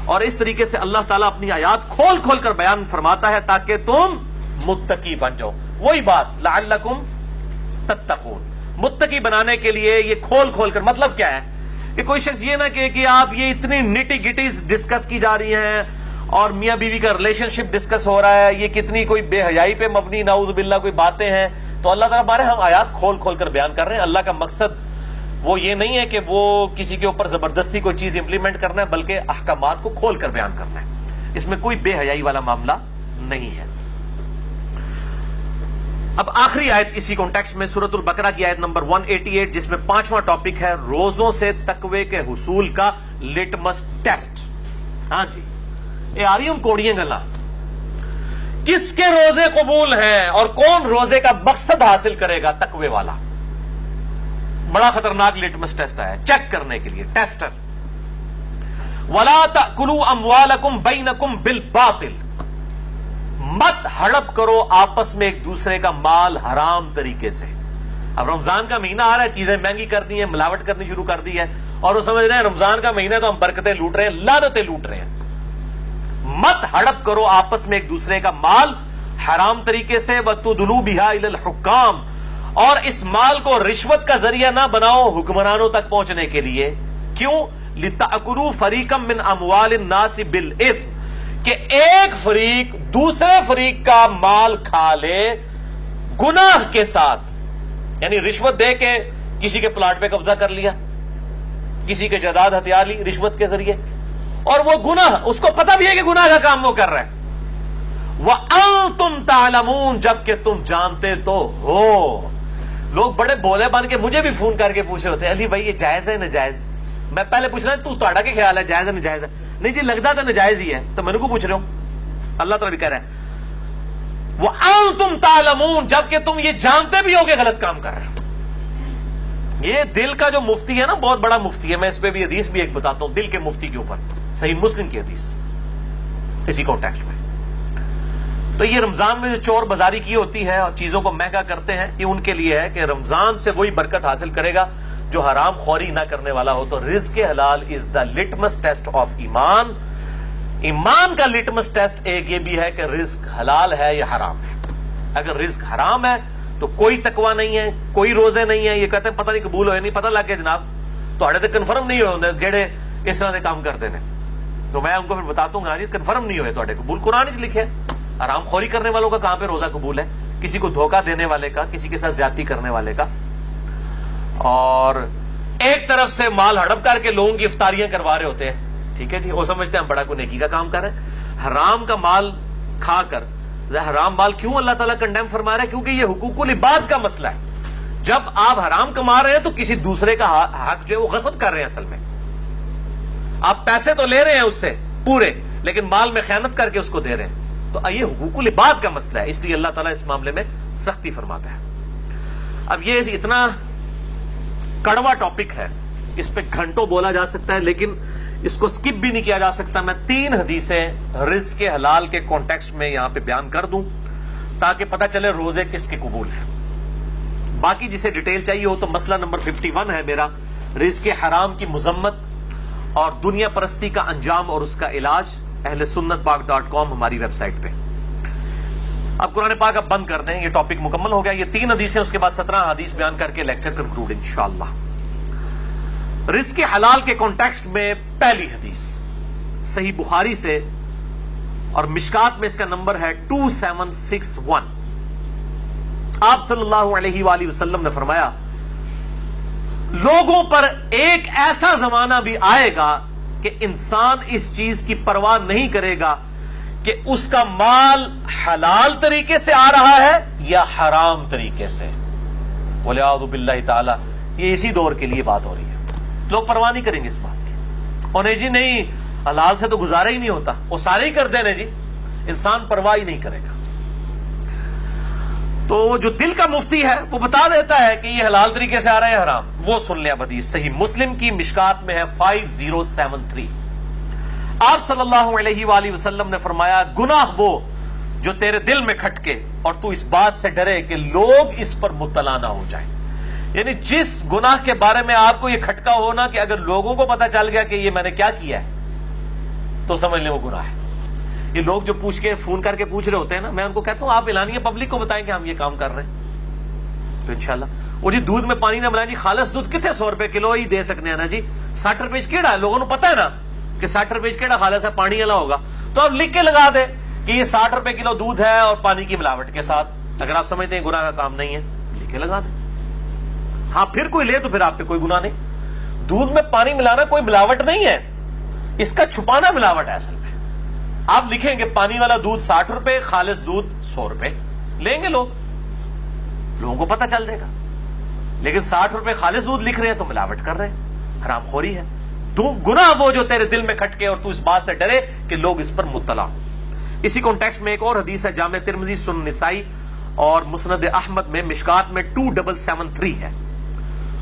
اور اس طریقے سے اللہ تعالیٰ اپنی آیات کھول کھول کر بیان فرماتا ہے تاکہ تم متقی بن جاؤ. وہی بات لعلکم تتقون، متقی بنانے کے لیے یہ کھول کھول کر. مطلب کیا ہے کہ کوئی شخص یہ نہ کہ آپ یہ اتنی نٹی گٹیز ڈسکس کی جا رہی ہیں اور میاں بیوی کا ریلیشن شپ ڈسکس ہو رہا ہے، یہ کتنی کوئی بے حیائی پہ مبنی نعوذ باللہ کوئی باتیں ہیں، تو اللہ تعالیٰ ہمارے ہم آیات کھول کھول کر بیان کر رہے ہیں. اللہ کا مقصد وہ یہ نہیں ہے کہ وہ کسی کے اوپر زبردستی کوئی چیز امپلیمنٹ کرنا ہے، بلکہ احکامات کو کھول کر بیان کرنا ہے. اس میں کوئی بے حیائی والا معاملہ نہیں ہے. اب آخری آیت اسی کانٹیکسٹ میں سورۃ البقرہ کی آیت نمبر 188، جس میں 5واں ٹاپک ہے روزوں سے تقوی کے حصول کا لٹمس ٹیسٹ. ہاں جی، یہ آ رہی ہوں کوڑیاں گلا، کس کے روزے قبول ہیں اور کون روزے کا مقصد حاصل کرے گا؟ تقوی والا. بڑا خطرناک لٹمس ٹیسٹ ہے چیک کرنے کے لیے، ٹیسٹر. وَلَا تَأْكُلُوا أَمْوَالَكُمْ بَيْنَكُمْ بِالْبَاطِلِ، مت ہڑپ کرو آپس میں ایک دوسرے کا مال حرام طریقے سے. اب رمضان کا مہینہ آ رہا ہے، چیزیں مہنگی کر دی ہیں، ملاوٹ کرنی شروع کر دی ہے، اور وہ سمجھ رہے ہیں رمضان کا مہینہ تو ہم برکتیں لوٹ رہے ہیں، لعنتیں لوٹ رہے ہیں. مت ہڑپ کرو آپس میں ایک دوسرے کا مال حرام طریقے سے، وَتُدْلُوا بِهَا إِلَى الْحُكَّامِ، اور اس مال کو رشوت کا ذریعہ نہ بناؤ حکمرانوں تک پہنچنے کے لیے. کیوں؟ لِتَأْكُلُوا فَرِيقًا مِّنْ أَمْوَالِ النَّاسِ بِالْإِثْمِ، کہ ایک فریق دوسرے فریق کا مال کھا لے گناہ کے ساتھ. یعنی رشوت دے کے کسی کے پلاٹ پہ قبضہ کر لیا، کسی کے جائیداد ہتھیار لی رشوت کے ذریعے، اور وہ گناہ اس کو پتہ بھی ہے کہ گناہ کا کام وہ کر رہا ہے. وَأَنْتُمْ تَعْلَمُونَ، جبکہ تم جانتے تو ہو. لوگ بڑے بولے بن کے مجھے بھی فون کر کے پوچھے ہوتے ہیں، علی بھائی یہ جائز ہے ناجائز؟ میں پہلے پوچھ رہا ہوں تہاڈا کیا خیال ہے، جائز ہے ناجائز ہے؟ نہیں جی لگتا تو ناجائز ہی ہے، تو میں نے کو پوچھ رہا ہوں. اللہ تعالیٰ بھی کہہ رہا ہے وَأَنْتُمْ تَعْلَمُونَ، جبکہ تم یہ جانتے بھی ہو کہ غلط کام کر رہے ہو. یہ دل کا جو مفتی ہے نا، بہت بڑا مفتی ہے، میں اس پہ بھی حدیث بھی ایک بتاتا ہوں دل کے مفتی کے اوپر، صحیح مسلم کی حدیث اسی کانٹیکسٹ میں. تو یہ رمضان میں جو چور بازاری کی ہوتی ہے اور چیزوں کو مہنگا کرتے ہیں، یہ ان کے لیے ہے کہ رمضان سے وہی برکت حاصل کرے گا جو حرام خوری نہ کرنے والا ہو. تو رزق حلال از دا لٹمس ٹیسٹ آف ایمان. ایمان کا لٹمس ٹیسٹ ایک یہ بھی ہے کہ رزق حلال ہے یا حرام ہے. اگر رزق حرام ہے تو کوئی تقوی نہیں ہے، کوئی روزے نہیں ہے. یہ کہتے ہیں پتہ نہیں قبول ہوئے نہیں، پتہ لگ گیا جناب تو تو کنفرم نہیں ہوئے جڑے اس طرح کے کام کرتے ہیں. تو میں ان کو پھر بتاتا ہوں گا جی کنفرم نہیں ہوئے تو قبول. قرآن اس لکھے حرام خوری کرنے والوں کا کہاں پہ روزہ قبول ہے؟ کسی کو دھوکہ دینے والے کا، کسی کے ساتھ زیادتی کرنے والے کا. اور ایک طرف سے مال ہڑپ کر کے لوگوں کی افطاریاں کروا رہے ہوتے ہیں، ٹھیک ہے جی، وہ سمجھتے ہیں ہم بڑا کوئی نیکی کا کام کر رہے ہیں. حرام کا مال کھا کر، حرام مال کیوں اللہ تعالیٰ کنڈیم فرما رہا ہے؟ کیونکہ یہ حقوق العباد کا مسئلہ ہے. جب آپ حرام کما رہے ہیں تو کسی دوسرے کا حق جو ہے وہ غصب کر رہے ہیں. اصل میں آپ پیسے تو لے رہے ہیں اس سے پورے، لیکن مال میں خیانت کر کے اس کو دے رہے ہیں. تو یہ حقوق العباد کا مسئلہ ہے، اس لیے اللہ تعالیٰ اس معاملے میں سختی فرماتا ہے. اب یہ اتنا کڑوا ٹاپک ہے، اس پہ گھنٹوں بولا جا سکتا ہے، لیکن اس کو سکپ بھی نہیں کیا جا سکتا. میں 3 حدیثیں رزق حلال کے کانٹیکسٹ میں یہاں پہ بیان کر دوں تاکہ پتہ چلے روزے کس کے قبول ہیں. باقی جسے ڈیٹیل چاہیے ہو تو مسئلہ نمبر 51 ہے میرا، رزق حرام کی مذمت اور دنیا پرستی کا انجام اور اس کا علاج، اہل سنت پاک.com ہماری ویب سائٹ پہ. اب قرآن پاک اب بند کر دیں، یہ ٹاپک مکمل ہو گیا. یہ 3 حدیثیں، اس کے بعد 17 حدیث بیان کر کے لیکچر کنکلوڈ انشاءاللہ. رزق حلال کے کانٹیکسٹ میں پہلی حدیث صحیح بخاری سے اور مشکات میں اس کا نمبر ہے 2761. آپ صلی اللہ علیہ وآلہ وسلم نے فرمایا لوگوں پر ایک ایسا زمانہ بھی آئے گا کہ انسان اس چیز کی پرواہ نہیں کرے گا کہ اس کا مال حلال طریقے سے آ رہا ہے یا حرام طریقے سے. وَلِعَوْذُ بِاللَّهِ تعالی. یہ اسی دور کے لیے بات ہو رہی ہے. لوگ پرواہ نہیں کریں گے اس بات کی، اور نہیں جی نہیں حلال سے تو گزارا ہی نہیں ہوتا، وہ سارے ہی کر دینے جی، انسان پرواہ ہی نہیں کرے گا. تو وہ جو دل کا مفتی ہے وہ بتا دیتا ہے کہ یہ حلال طریقے سے آ رہا ہے حرام. وہ سن لیا حدیث صحیح مسلم کی مشکات میں ہے 5073. آپ صلی اللہ علیہ وآلہ وسلم نے فرمایا گناہ وہ جو تیرے دل میں کھٹکے اور تو اس بات سے ڈرے کہ لوگ اس پر مطلع نہ ہو جائیں. یعنی جس گناہ کے بارے میں آپ کو یہ کھٹکا ہونا کہ اگر لوگوں کو پتا چل گیا کہ یہ میں نے کیا کیا ہے تو سمجھ لیں وہ گناہ ہے. یہ لوگ جو پوچھ کے فون کر کے پوچھ رہے ہوتے ہیں نا, میں ان کو کہتا ہوں آپ اعلانیہ پبلک کو بتائیں کہ ہم یہ کام کر رہے ہیں تو انشاءاللہ. اور جی دودھ میں پانی نہ ملائیں جی, خالص دودھ کتنے 100 روپے کلو ہی دے سکتے ہیں نا جی, 60 روپے کیڑا ہے, لوگوں کو پتا ہے نا کہ 60 روپے کیڑا خالص ہے, پانی والا ہوگا, تو آپ لکھ کے لگا دیں کہ یہ 60 روپے کلو دودھ ہے اور پانی کی ملاوٹ کے ساتھ. اگر آپ سمجھتے ہیں گناہ کا کام نہیں ہے لکھ کے لگا دیں. ہاں پھر کوئی لے تو پھر آپ پہ کوئی گناہ نہیں. دودھ میں پانی ملانا کوئی ملاوٹ نہیں ہے, اس کا چھپانا ملاوٹ ہے اصل میں. آپ لکھیں گے پانی والا دودھ 60 روپے, خالص دودھ 100 روپے, لیں گے لوگوں کو پتہ چل جائے گا. لیکن 60 روپے خالص دودھ لکھ رہے ہیں تو ملاوٹ کر رہے ہیں, حرام خوری ہے. گناہ وہ جو تیرے دل میں کھٹکے اور تو اس بات سے ڈرے کہ لوگ اس پر مطلع ہوں. اسی کانٹیکسٹ میں ایک اور حدیث ہے, جامع ترمذی, سنن نسائی اور مسند احمد میں مشکات میں 2773 ہے.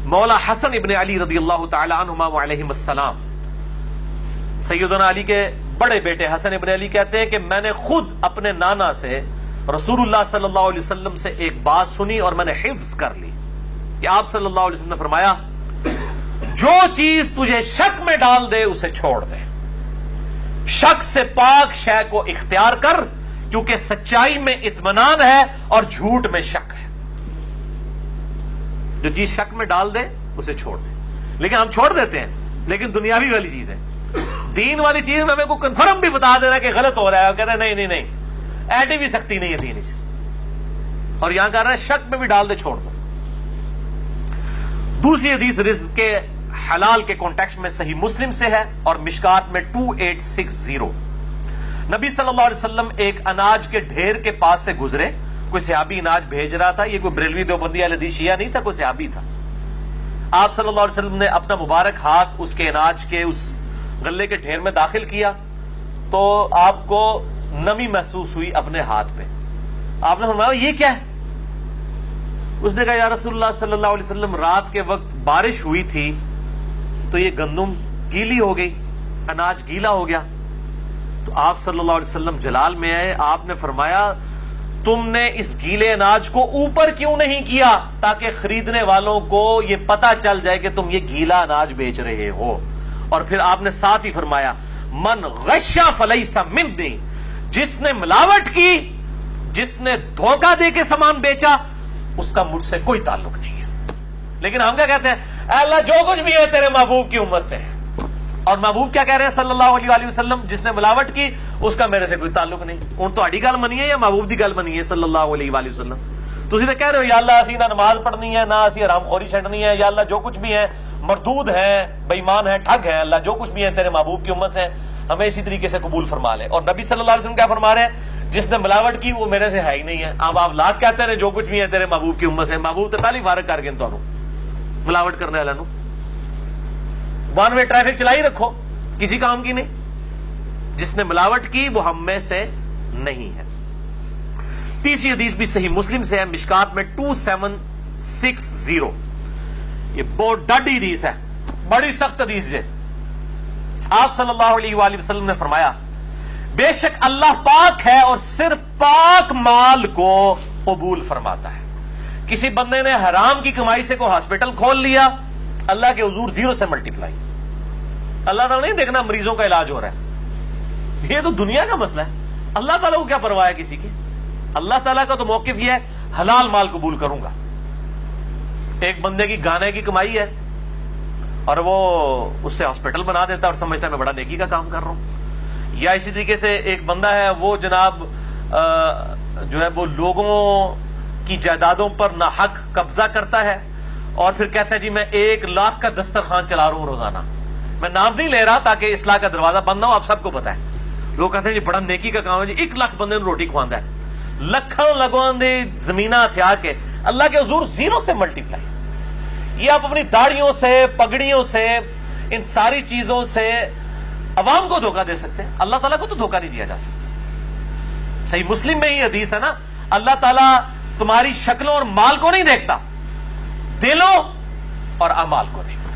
مولا حسن ابن علی رضی اللہ تعالی عنہما وعلیہم السلام, سیدنا علی کے بڑے بیٹے حسن ابن علی کہتے ہیں کہ میں نے خود اپنے نانا سے رسول اللہ صلی اللہ علیہ وسلم سے ایک بات سنی اور میں نے حفظ کر لی کہ آپ صلی اللہ علیہ وسلم نے فرمایا جو چیز تجھے شک میں ڈال دے اسے چھوڑ دے, شک سے پاک شے کو اختیار کر, کیونکہ سچائی میں اطمینان ہے اور جھوٹ میں شک ہے. جو چیز شک میں ڈال دے اسے چھوڑ دے. لیکن ہم چھوڑ دیتے ہیں, لیکن دنیاوی والی چیز ہے. دین والی چیز میں ہمیں کو کنفرم بھی بتا دینا کہ غلط ہو رہا ہے, اور کہتے ہیں نہیں ایڈی بھی سختی نہیں ہے دین اس, اور یہاں کہہ رہا ہے شک میں بھی ڈال دے چھوڑ دو. دوسری حدیث رزق کے حلال کے کانٹیکسٹ میں صحیح مسلم سے ہے اور مشکات میں 2860. نبی صلی اللہ علیہ وسلم ایک اناج کے ڈھیر کے پاس سے گزرے, کوئی صحابی اناج بھیج رہا تھا, یہ کوئی بریلوی دیوبندی اہل حدیث شیعہ نہیں تھا, کوئی صحابی تھا. آپ صلی اللہ علیہ وسلم نے اپنا مبارک ہاتھ اس کے اناج کے اس غلے کے ڈھیر میں داخل کیا تو آپ کو نمی محسوس ہوئی اپنے ہاتھ پہ. آپ نے فرمایا یہ کیا ہے؟ اس نے کہا یا رسول اللہ صلی اللہ علیہ وسلم رات کے وقت بارش ہوئی تھی تو یہ گندم گیلی ہو گئی, اناج گیلا ہو گیا. تو آپ صلی اللہ علیہ وسلم جلال میں آئے, آپ نے فرمایا تم نے اس گیلے اناج کو اوپر کیوں نہیں کیا تاکہ خریدنے والوں کو یہ پتا چل جائے کہ تم یہ گیلا اناج بیچ رہے ہو. اور پھر آپ نے ساتھ ہی فرمایا من غشا فلیس منی, جس نے ملاوٹ کی, جس نے دھوکہ دے کے سامان بیچا, اس کا مجھ سے کوئی تعلق نہیں ہے. لیکن ہم کیا کہتے ہیں, اے اللہ جو کچھ بھی ہے تیرے محبوب کی امت سے ہے, اور محبوب کیا کہہ رہے ہیں صلی اللہ علیہ وآلہ وسلم, جس نے ملاوٹ کی اس کا میرے سے کوئی تعلق نہیں. ان تو اڈی گل منی ہے یا محبوب دی گل منی ہے صلی اللہ علیہ وآلہ وسلم؟ تسی تو کہہ رہے ہو یا اللہ اسی نہ نماز پڑھنی ہے, نہ اسی حرام خوری چھڈنی ہے, یا اللہ جو کچھ بھی ہے مردود ہے, بے ایمان ہے, ٹھگ ہے, اللہ جو کچھ بھی ہے تیرے محبوب کی امت سے, ہمیں اسی طریقے سے قبول فرما لے. اور نبی صلی اللہ علیہ وسلم کیا فرما رہے ہیں, جس نے ملاوٹ کی وہ میرے سے ہے ہی نہیں ہے. اب آپ لاکھ کہتے رہے جو کچھ بھی ہے تیرے محبوب کی امت سے, محبوب تو پہلی فارغ کر کے تو ملاوٹ کرنے والا نو ون وے ٹریفک چلائی رکھو, کسی کام کی نہیں. جس نے ملاوٹ کی وہ ہم میں سے نہیں ہے. تیسری حدیث بھی صحیح مسلم سے ہے, مشکات میں 2760. یہ بہت ڈاڈی حدیث ہے, بڑی سخت حدیث ہے. آپ صلی اللہ علیہ وآلہ وسلم نے فرمایا بے شک اللہ پاک ہے اور صرف پاک مال کو قبول فرماتا ہے. کسی بندے نے حرام کی کمائی سے کوئی ہاسپٹل کھول لیا, اللہ کے حضور 0 سے ملٹیپلائی. اللہ تعالیٰ نہیں دیکھنا مریضوں کا علاج ہو رہا ہے, یہ تو دنیا کا مسئلہ ہے. اللہ تعالیٰ کو کیا پرواہ ہے کسی کی؟ اللہ تعالیٰ کا تو موقف یہ ہے حلال مال قبول کروں گا. ایک بندے کی گانے کی کمائی ہے اور وہ اس سے ہاسپٹل بنا دیتا ہے اور سمجھتا ہے میں بڑا نیکی کا کام کر رہا ہوں. یا اسی طریقے سے ایک بندہ ہے وہ جناب جو ہے وہ لوگوں کی جائیدادوں پر ناحق قبضہ کرتا ہے اور پھر کہتا ہے جی میں 1 لاکھ کا دسترخوان چلا رہا ہوں روزانہ. میں نام نہیں لے رہا تاکہ اصلاح کا دروازہ بند نہ ہو, آپ سب کو پتا ہے. لوگ کہتے ہیں جی بڑا نیکی کا کام ہے, جی 1 لاکھ بندے نے روٹی کھواندا ہے, لکھاں لگوان دے زمینہ ہتھیا کے اللہ کے حضور 0 سے ملٹیپلائی. یہ آپ اپنی داڑھیوں سے, پگڑیوں سے, ان ساری چیزوں سے عوام کو دھوکہ دے سکتے ہیں, اللہ تعالیٰ کو تو دھوکہ نہیں دیا جا سکتا. صحیح مسلم میں ہی حدیث ہے نا, اللہ تعالیٰ تمہاری شکلوں اور مال کو نہیں دیکھتا, دلوں اور اعمال کو دیکھتا.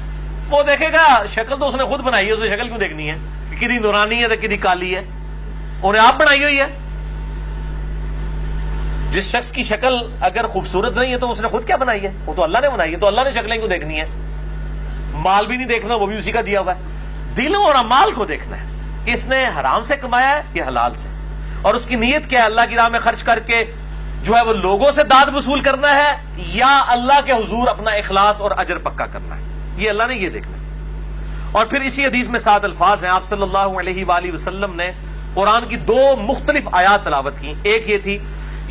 وہ دیکھے گا شکل تو اس نے خود بنائی ہے, اسے شکل کیوں دیکھنی ہے, کدی نورانی ہے تو کدی کالی ہے, انہیں آپ بنائی ہوئی ہے. جس شخص کی شکل اگر خوبصورت نہیں ہے تو اس نے خود کیا بنائی ہے؟ وہ تو اللہ نے بنائی ہے، تو اللہ نے شکلیں کیوں دیکھنی ہے؟ مال بھی نہیں دیکھنا، وہ بھی اسی کا دیا ہوا ہے۔ دلوں اور اعمال کو دیکھنا ہے کہ اس نے حرام سے کمایا ہے یا حلال سے، اور اس کی نیت کیا ہے، اللہ کی راہ میں خرچ کر کے جو ہے وہ لوگوں سے داد وصول کرنا ہے یا اللہ کے حضور اپنا اخلاص اور اجر پکا کرنا ہے، یہ اللہ نے یہ دیکھنا ہے۔ اور پھر اسی حدیث میں 7 الفاظ ہیں، آپ صلی اللہ علیہ وآلہ وسلم نے قرآن کی 2 مختلف آیات تلاوت کی۔ ایک یہ تھی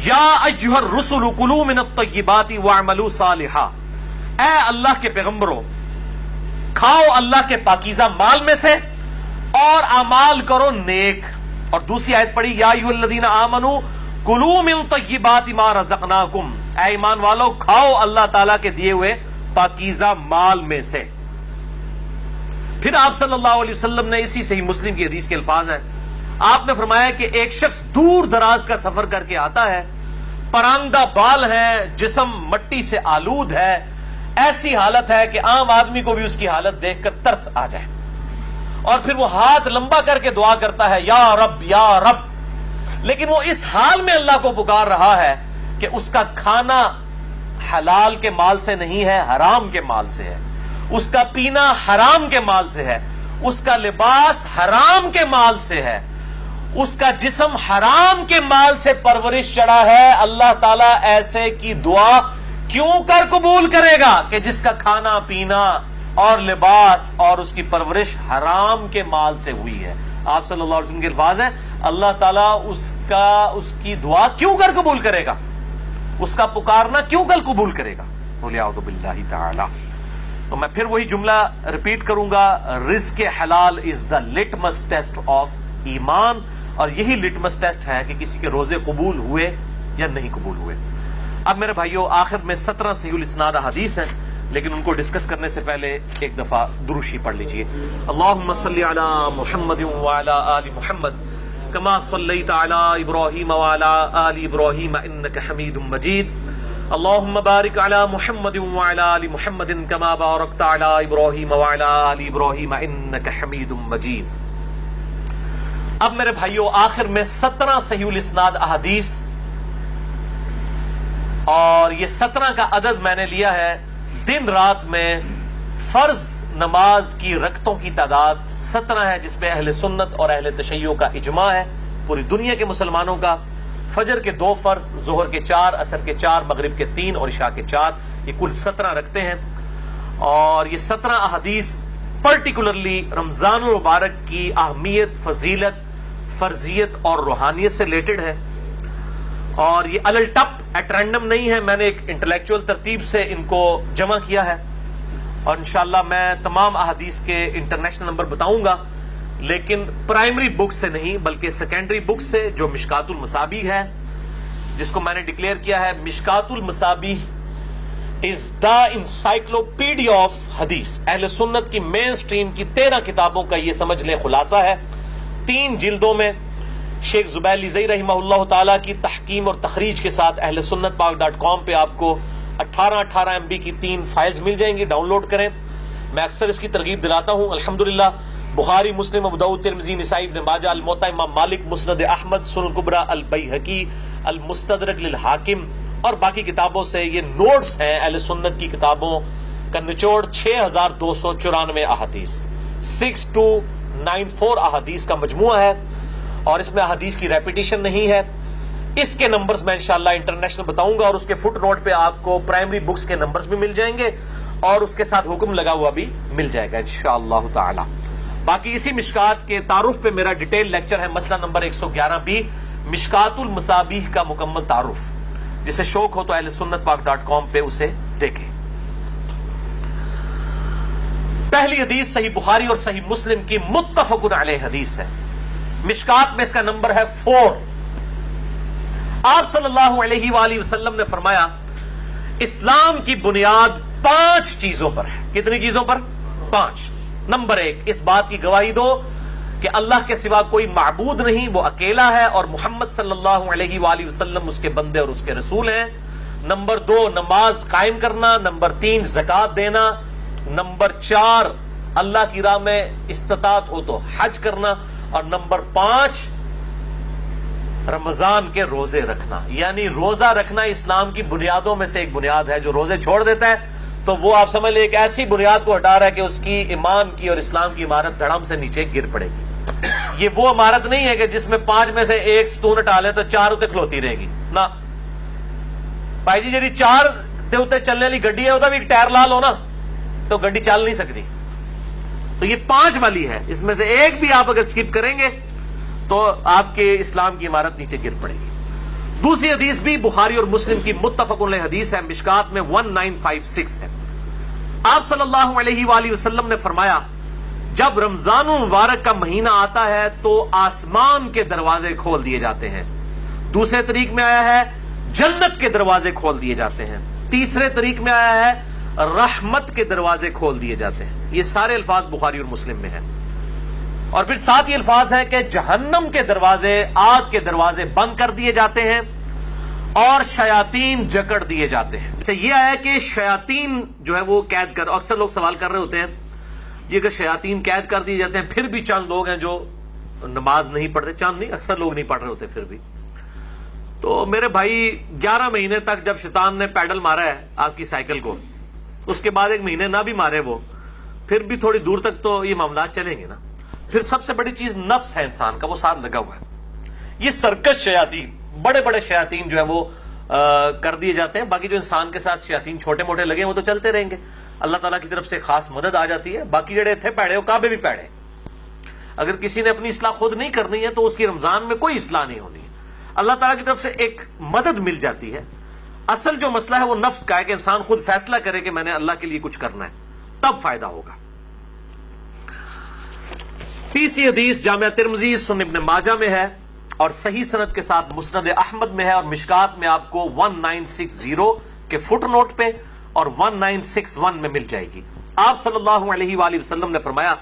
یا ایھا الرسل کلوا من الطیبات واعملوا صالحا، اے اللہ کے پیغمبروں کھاؤ اللہ کے پاکیزہ مال میں سے اور اعمال کرو نیک۔ اور دوسری آیت پڑھی یا ایھا الذین آمنوا کلوا من طیبات ما رزقناکم، اے ایمان والو کھاؤ اللہ تعالیٰ کے دیے ہوئے پاکیزہ مال میں سے۔ پھر آپ صلی اللہ علیہ وسلم نے اسی صحیح مسلم کی حدیث کے الفاظ ہیں، آپ نے فرمایا کہ ایک شخص دور دراز کا سفر کر کے آتا ہے، پرانگدہ بال ہے، جسم مٹی سے آلود ہے، ایسی حالت ہے کہ عام آدمی کو بھی اس کی حالت دیکھ کر ترس آ جائے، اور پھر وہ ہاتھ لمبا کر کے دعا کرتا ہے یا رب یا رب، لیکن وہ اس حال میں اللہ کو پکار رہا ہے کہ اس کا کھانا حلال کے مال سے نہیں ہے، حرام کے مال سے ہے، اس کا پینا حرام کے مال سے ہے، اس کا لباس حرام کے مال سے ہے، اس کا جسم حرام کے مال سے پرورش چڑھا ہے۔ اللہ تعالیٰ ایسے کی دعا کیوں کر قبول کرے گا کہ جس کا کھانا پینا اور لباس اور اس کی پرورش حرام کے مال سے ہوئی ہے۔ آپ صلی اللہ علیہ وسلم کے الفاظ ہیں اللہ تعالیٰ اس کی دعا کیوں کر قبول کرے گا، اس کا پکارنا کیوں کر قبول کرے گا؟ بولے اعوذ باللہ تعالی۔ تو میں پھر وہی جملہ ریپیٹ کروں گا، رزق حلال از دا لٹمس ٹیسٹ آف ایمان، اور یہی لٹمس ٹیسٹ ہے کہ کسی کے روزے قبول ہوئے یا نہیں قبول ہوئے۔ اب میرے بھائیوں آخر میں 17 صحیح الاسناد حدیث ہیں، لیکن ان کو ڈسکس کرنے سے پہلے ایک دفعہ دروشی پڑھ لیجئے۔ اللہم صلی علی محمد وعلی آل محمد کما صلیت علی ابراہیم وعلی آل ابراہیم انک حمید مجید۔ اللہم بارک علی محمد وعلی آل محمد کما بارکت علی ابراہیم وعلی آل ابراہیم انک حمید مجید۔ اب میرے بھائیوں آخر میں 17 صحیح الاسناد احادیث، اور یہ 17 کا عدد میں نے لیا ہے دن رات میں فرض نماز کی رکعتوں کی تعداد 17 ہے، جس میں اہل سنت اور اہل تشیع کا اجماع ہے، پوری دنیا کے مسلمانوں کا۔ فجر کے 2 فرض، ظہر کے 4، عصر کے 4، مغرب کے 3 اور عشاء کے 4، یہ کل 17 رکھتے ہیں۔ اور یہ 17 احادیث پرٹیکولرلی رمضان المبارک کی اہمیت، فضیلت، فرضیت اور روحانیت سے ریلیٹڈ ہے، اور یہ الٹپ ایٹ رینڈم نہیں ہے، میں نے ایک انٹلیکچوئل ترتیب سے ان کو جمع کیا ہے، اور انشاءاللہ میں تمام احادیث کے انٹرنیشنل نمبر بتاؤں گا، لیکن پرائمری بک سے نہیں بلکہ سیکنڈری بک سے، جو مشکات المصابیح ہے، جس کو میں نے ڈکلیئر کیا ہے مشکات المصابیح از دا انسائکلوپیڈیا آف حدیث، اہل سنت کی مین سٹریم کی 13 کتابوں کا یہ سمجھ لیں خلاصہ ہے، 3 جلدوں میں، شیخ زبیر لیزئی رحمہ اللہ تعالیٰ کی تحکیم اور تخریج کے ساتھ اہل سنت پاک.com پہ آپ کو 18 MB کی 3 فائلز مل جائیں گی، ڈاؤن لوڈ کریں۔ میں اکثر اس کی ترغیب دلاتا ہوں، الحمدللہ بخاری، مسلم، ابو داؤد، ترمذی، نسائی، ابن ماجہ، الموطا امام مالک، مسند احمد، سنن الکبریٰ، البیہقی، المستدرک للحاکم اور باقی کتابوں سے یہ نوٹس ہیں۔ اہل سنت کی کتابوں کا نچوڑ 6294 احادیث، 6294 احادیث کا مجموعہ ہے، اور اس میں احادیث کی ریپیٹیشن نہیں ہے۔ اس کے نمبرز میں انشاءاللہ انٹرنیشنل بتاؤں گا، اور اس کے فٹ نوٹ پہ آپ کو پرائمری بکس کے نمبرز بھی مل جائیں گے، اور اس کے ساتھ حکم لگا ہوا بھی مل جائے گا انشاءاللہ تعالی۔ باقی اسی مشکات کے تعارف پہ میرا ڈیٹیل لیکچر ہے، مسئلہ نمبر 111B، مشکات المصابیح کا مکمل تعارف، جسے شوق ہو تو اہل سنت پاک.com پہ اسے دیکھیں۔ پہلی حدیث صحیح بخاری اور صحیح مسلم کی متفق علیہ حدیث ہے، مشکات میں اس کا نمبر ہے 4۔ آپ صلی اللہ علیہ وآلہ وسلم نے فرمایا اسلام کی بنیاد 5 چیزوں پر ہے۔ کتنی چیزوں پر؟ 5۔ نمبر 1، اس بات کی گواہی دو کہ اللہ کے سوا کوئی معبود نہیں، وہ اکیلا ہے، اور محمد صلی اللہ علیہ وآلہ وسلم اس کے بندے اور اس کے رسول ہیں۔ نمبر 2، نماز قائم کرنا۔ نمبر 3، زکوٰۃ دینا۔ نمبر 4، اللہ کی راہ میں استطاعت ہو تو حج کرنا۔ اور نمبر 5، رمضان کے روزے رکھنا، یعنی روزہ رکھنا اسلام کی بنیادوں میں سے ایک بنیاد ہے. جو روزے چھوڑ دیتا ہے تو وہ آپ سمجھ لیں ایک ایسی بنیاد کو ہٹا رہا ہے کہ اس کی ایمان کی اور اسلام کی عمارت دھڑم سے نیچے گر پڑے گی. یہ وہ عمارت نہیں ہے کہ جس میں 5 میں سے ایک ستون ہٹا لیں تو 4 اتنے کھلوتی رہے گی نا بھائی جی. جی 4 اتنے چلنے والی گڈی ہے وہ بھی ایک ٹائر لا لو نا تو گڈی چل نہیں سکتی. تو یہ 5 والی ہے، اس میں سے ایک بھی آپ اگر سکپ کریں گے تو آپ کے اسلام کی عمارت نیچے گر پڑے گی. دوسری حدیث بھی بخاری اور مسلم کی متفق علیہ حدیث ہے، مشکات میں 1956 ہے. آپ صلی اللہ علیہ وآلہ وسلم نے فرمایا جب رمضان المبارک کا مہینہ آتا ہے تو آسمان کے دروازے کھول دیے جاتے ہیں. دوسرے طریق میں آیا ہے جنت کے دروازے کھول دیے جاتے ہیں. تیسرے طریق میں آیا ہے رحمت کے دروازے کھول دیے جاتے ہیں. یہ سارے الفاظ بخاری اور مسلم میں ہیں. اور پھر ساتھ یہ الفاظ ہیں کہ جہنم کے دروازے، آگ کے دروازے بند کر دیے جاتے ہیں اور شیاطین جکڑ دیے جاتے ہیں. اچھا یہ آیا کہ شیاطین جو ہے وہ قید کر، اکثر لوگ سوال کر رہے ہوتے ہیں یہ اگر شیاطین قید کر دیے جاتے ہیں پھر بھی چند لوگ ہیں جو نماز نہیں پڑھتے، چند نہیں اکثر لوگ نہیں پڑھ رہے ہوتے پھر بھی. تو میرے بھائی 11 مہینے تک جب شیطان نے پیڈل مارا ہے آپ کی سائیکل کو، اس کے بعد 1 مہینے نہ بھی مارے وہ، پھر بھی تھوڑی دور تک تو یہ معاملات چلیں گے نا. پھر سب سے بڑی چیز نفس ہے انسان کا، وہ ساتھ لگا ہوا ہے. یہ سرکش شیاطین، بڑے بڑے شیاطین جو ہے وہ کر دیے جاتے ہیں. باقی جو انسان کے ساتھ شیاطین چھوٹے موٹے لگے وہ تو چلتے رہیں گے، اللہ تعالیٰ کی طرف سے خاص مدد آ جاتی ہے. باقی جڑے تھے پیڑے وہ کعبے بھی پیڑے. اگر کسی نے اپنی اصلاح خود نہیں کرنی ہے تو اس کی رمضان میں کوئی اصلاح نہیں ہونی ہے. اللہ تعالیٰ کی طرف سے ایک مدد مل جاتی ہے. اصل جو مسئلہ ہے وہ نفس کا ہے کہ انسان خود فیصلہ کرے کہ میں نے اللہ کے لیے کچھ کرنا ہے، تب فائدہ ہوگا. تیسری حدیث جامعہ ترمذی، سنن ابن ماجہ میں ہے اور صحیح سند کے ساتھ مسند احمد میں ہے اور مشکات میں آپ کو 1960 کے فٹ نوٹ پہ اور 1961 میں مل جائے گی. آپ صلی اللہ علیہ وآلہ وسلم نے فرمایا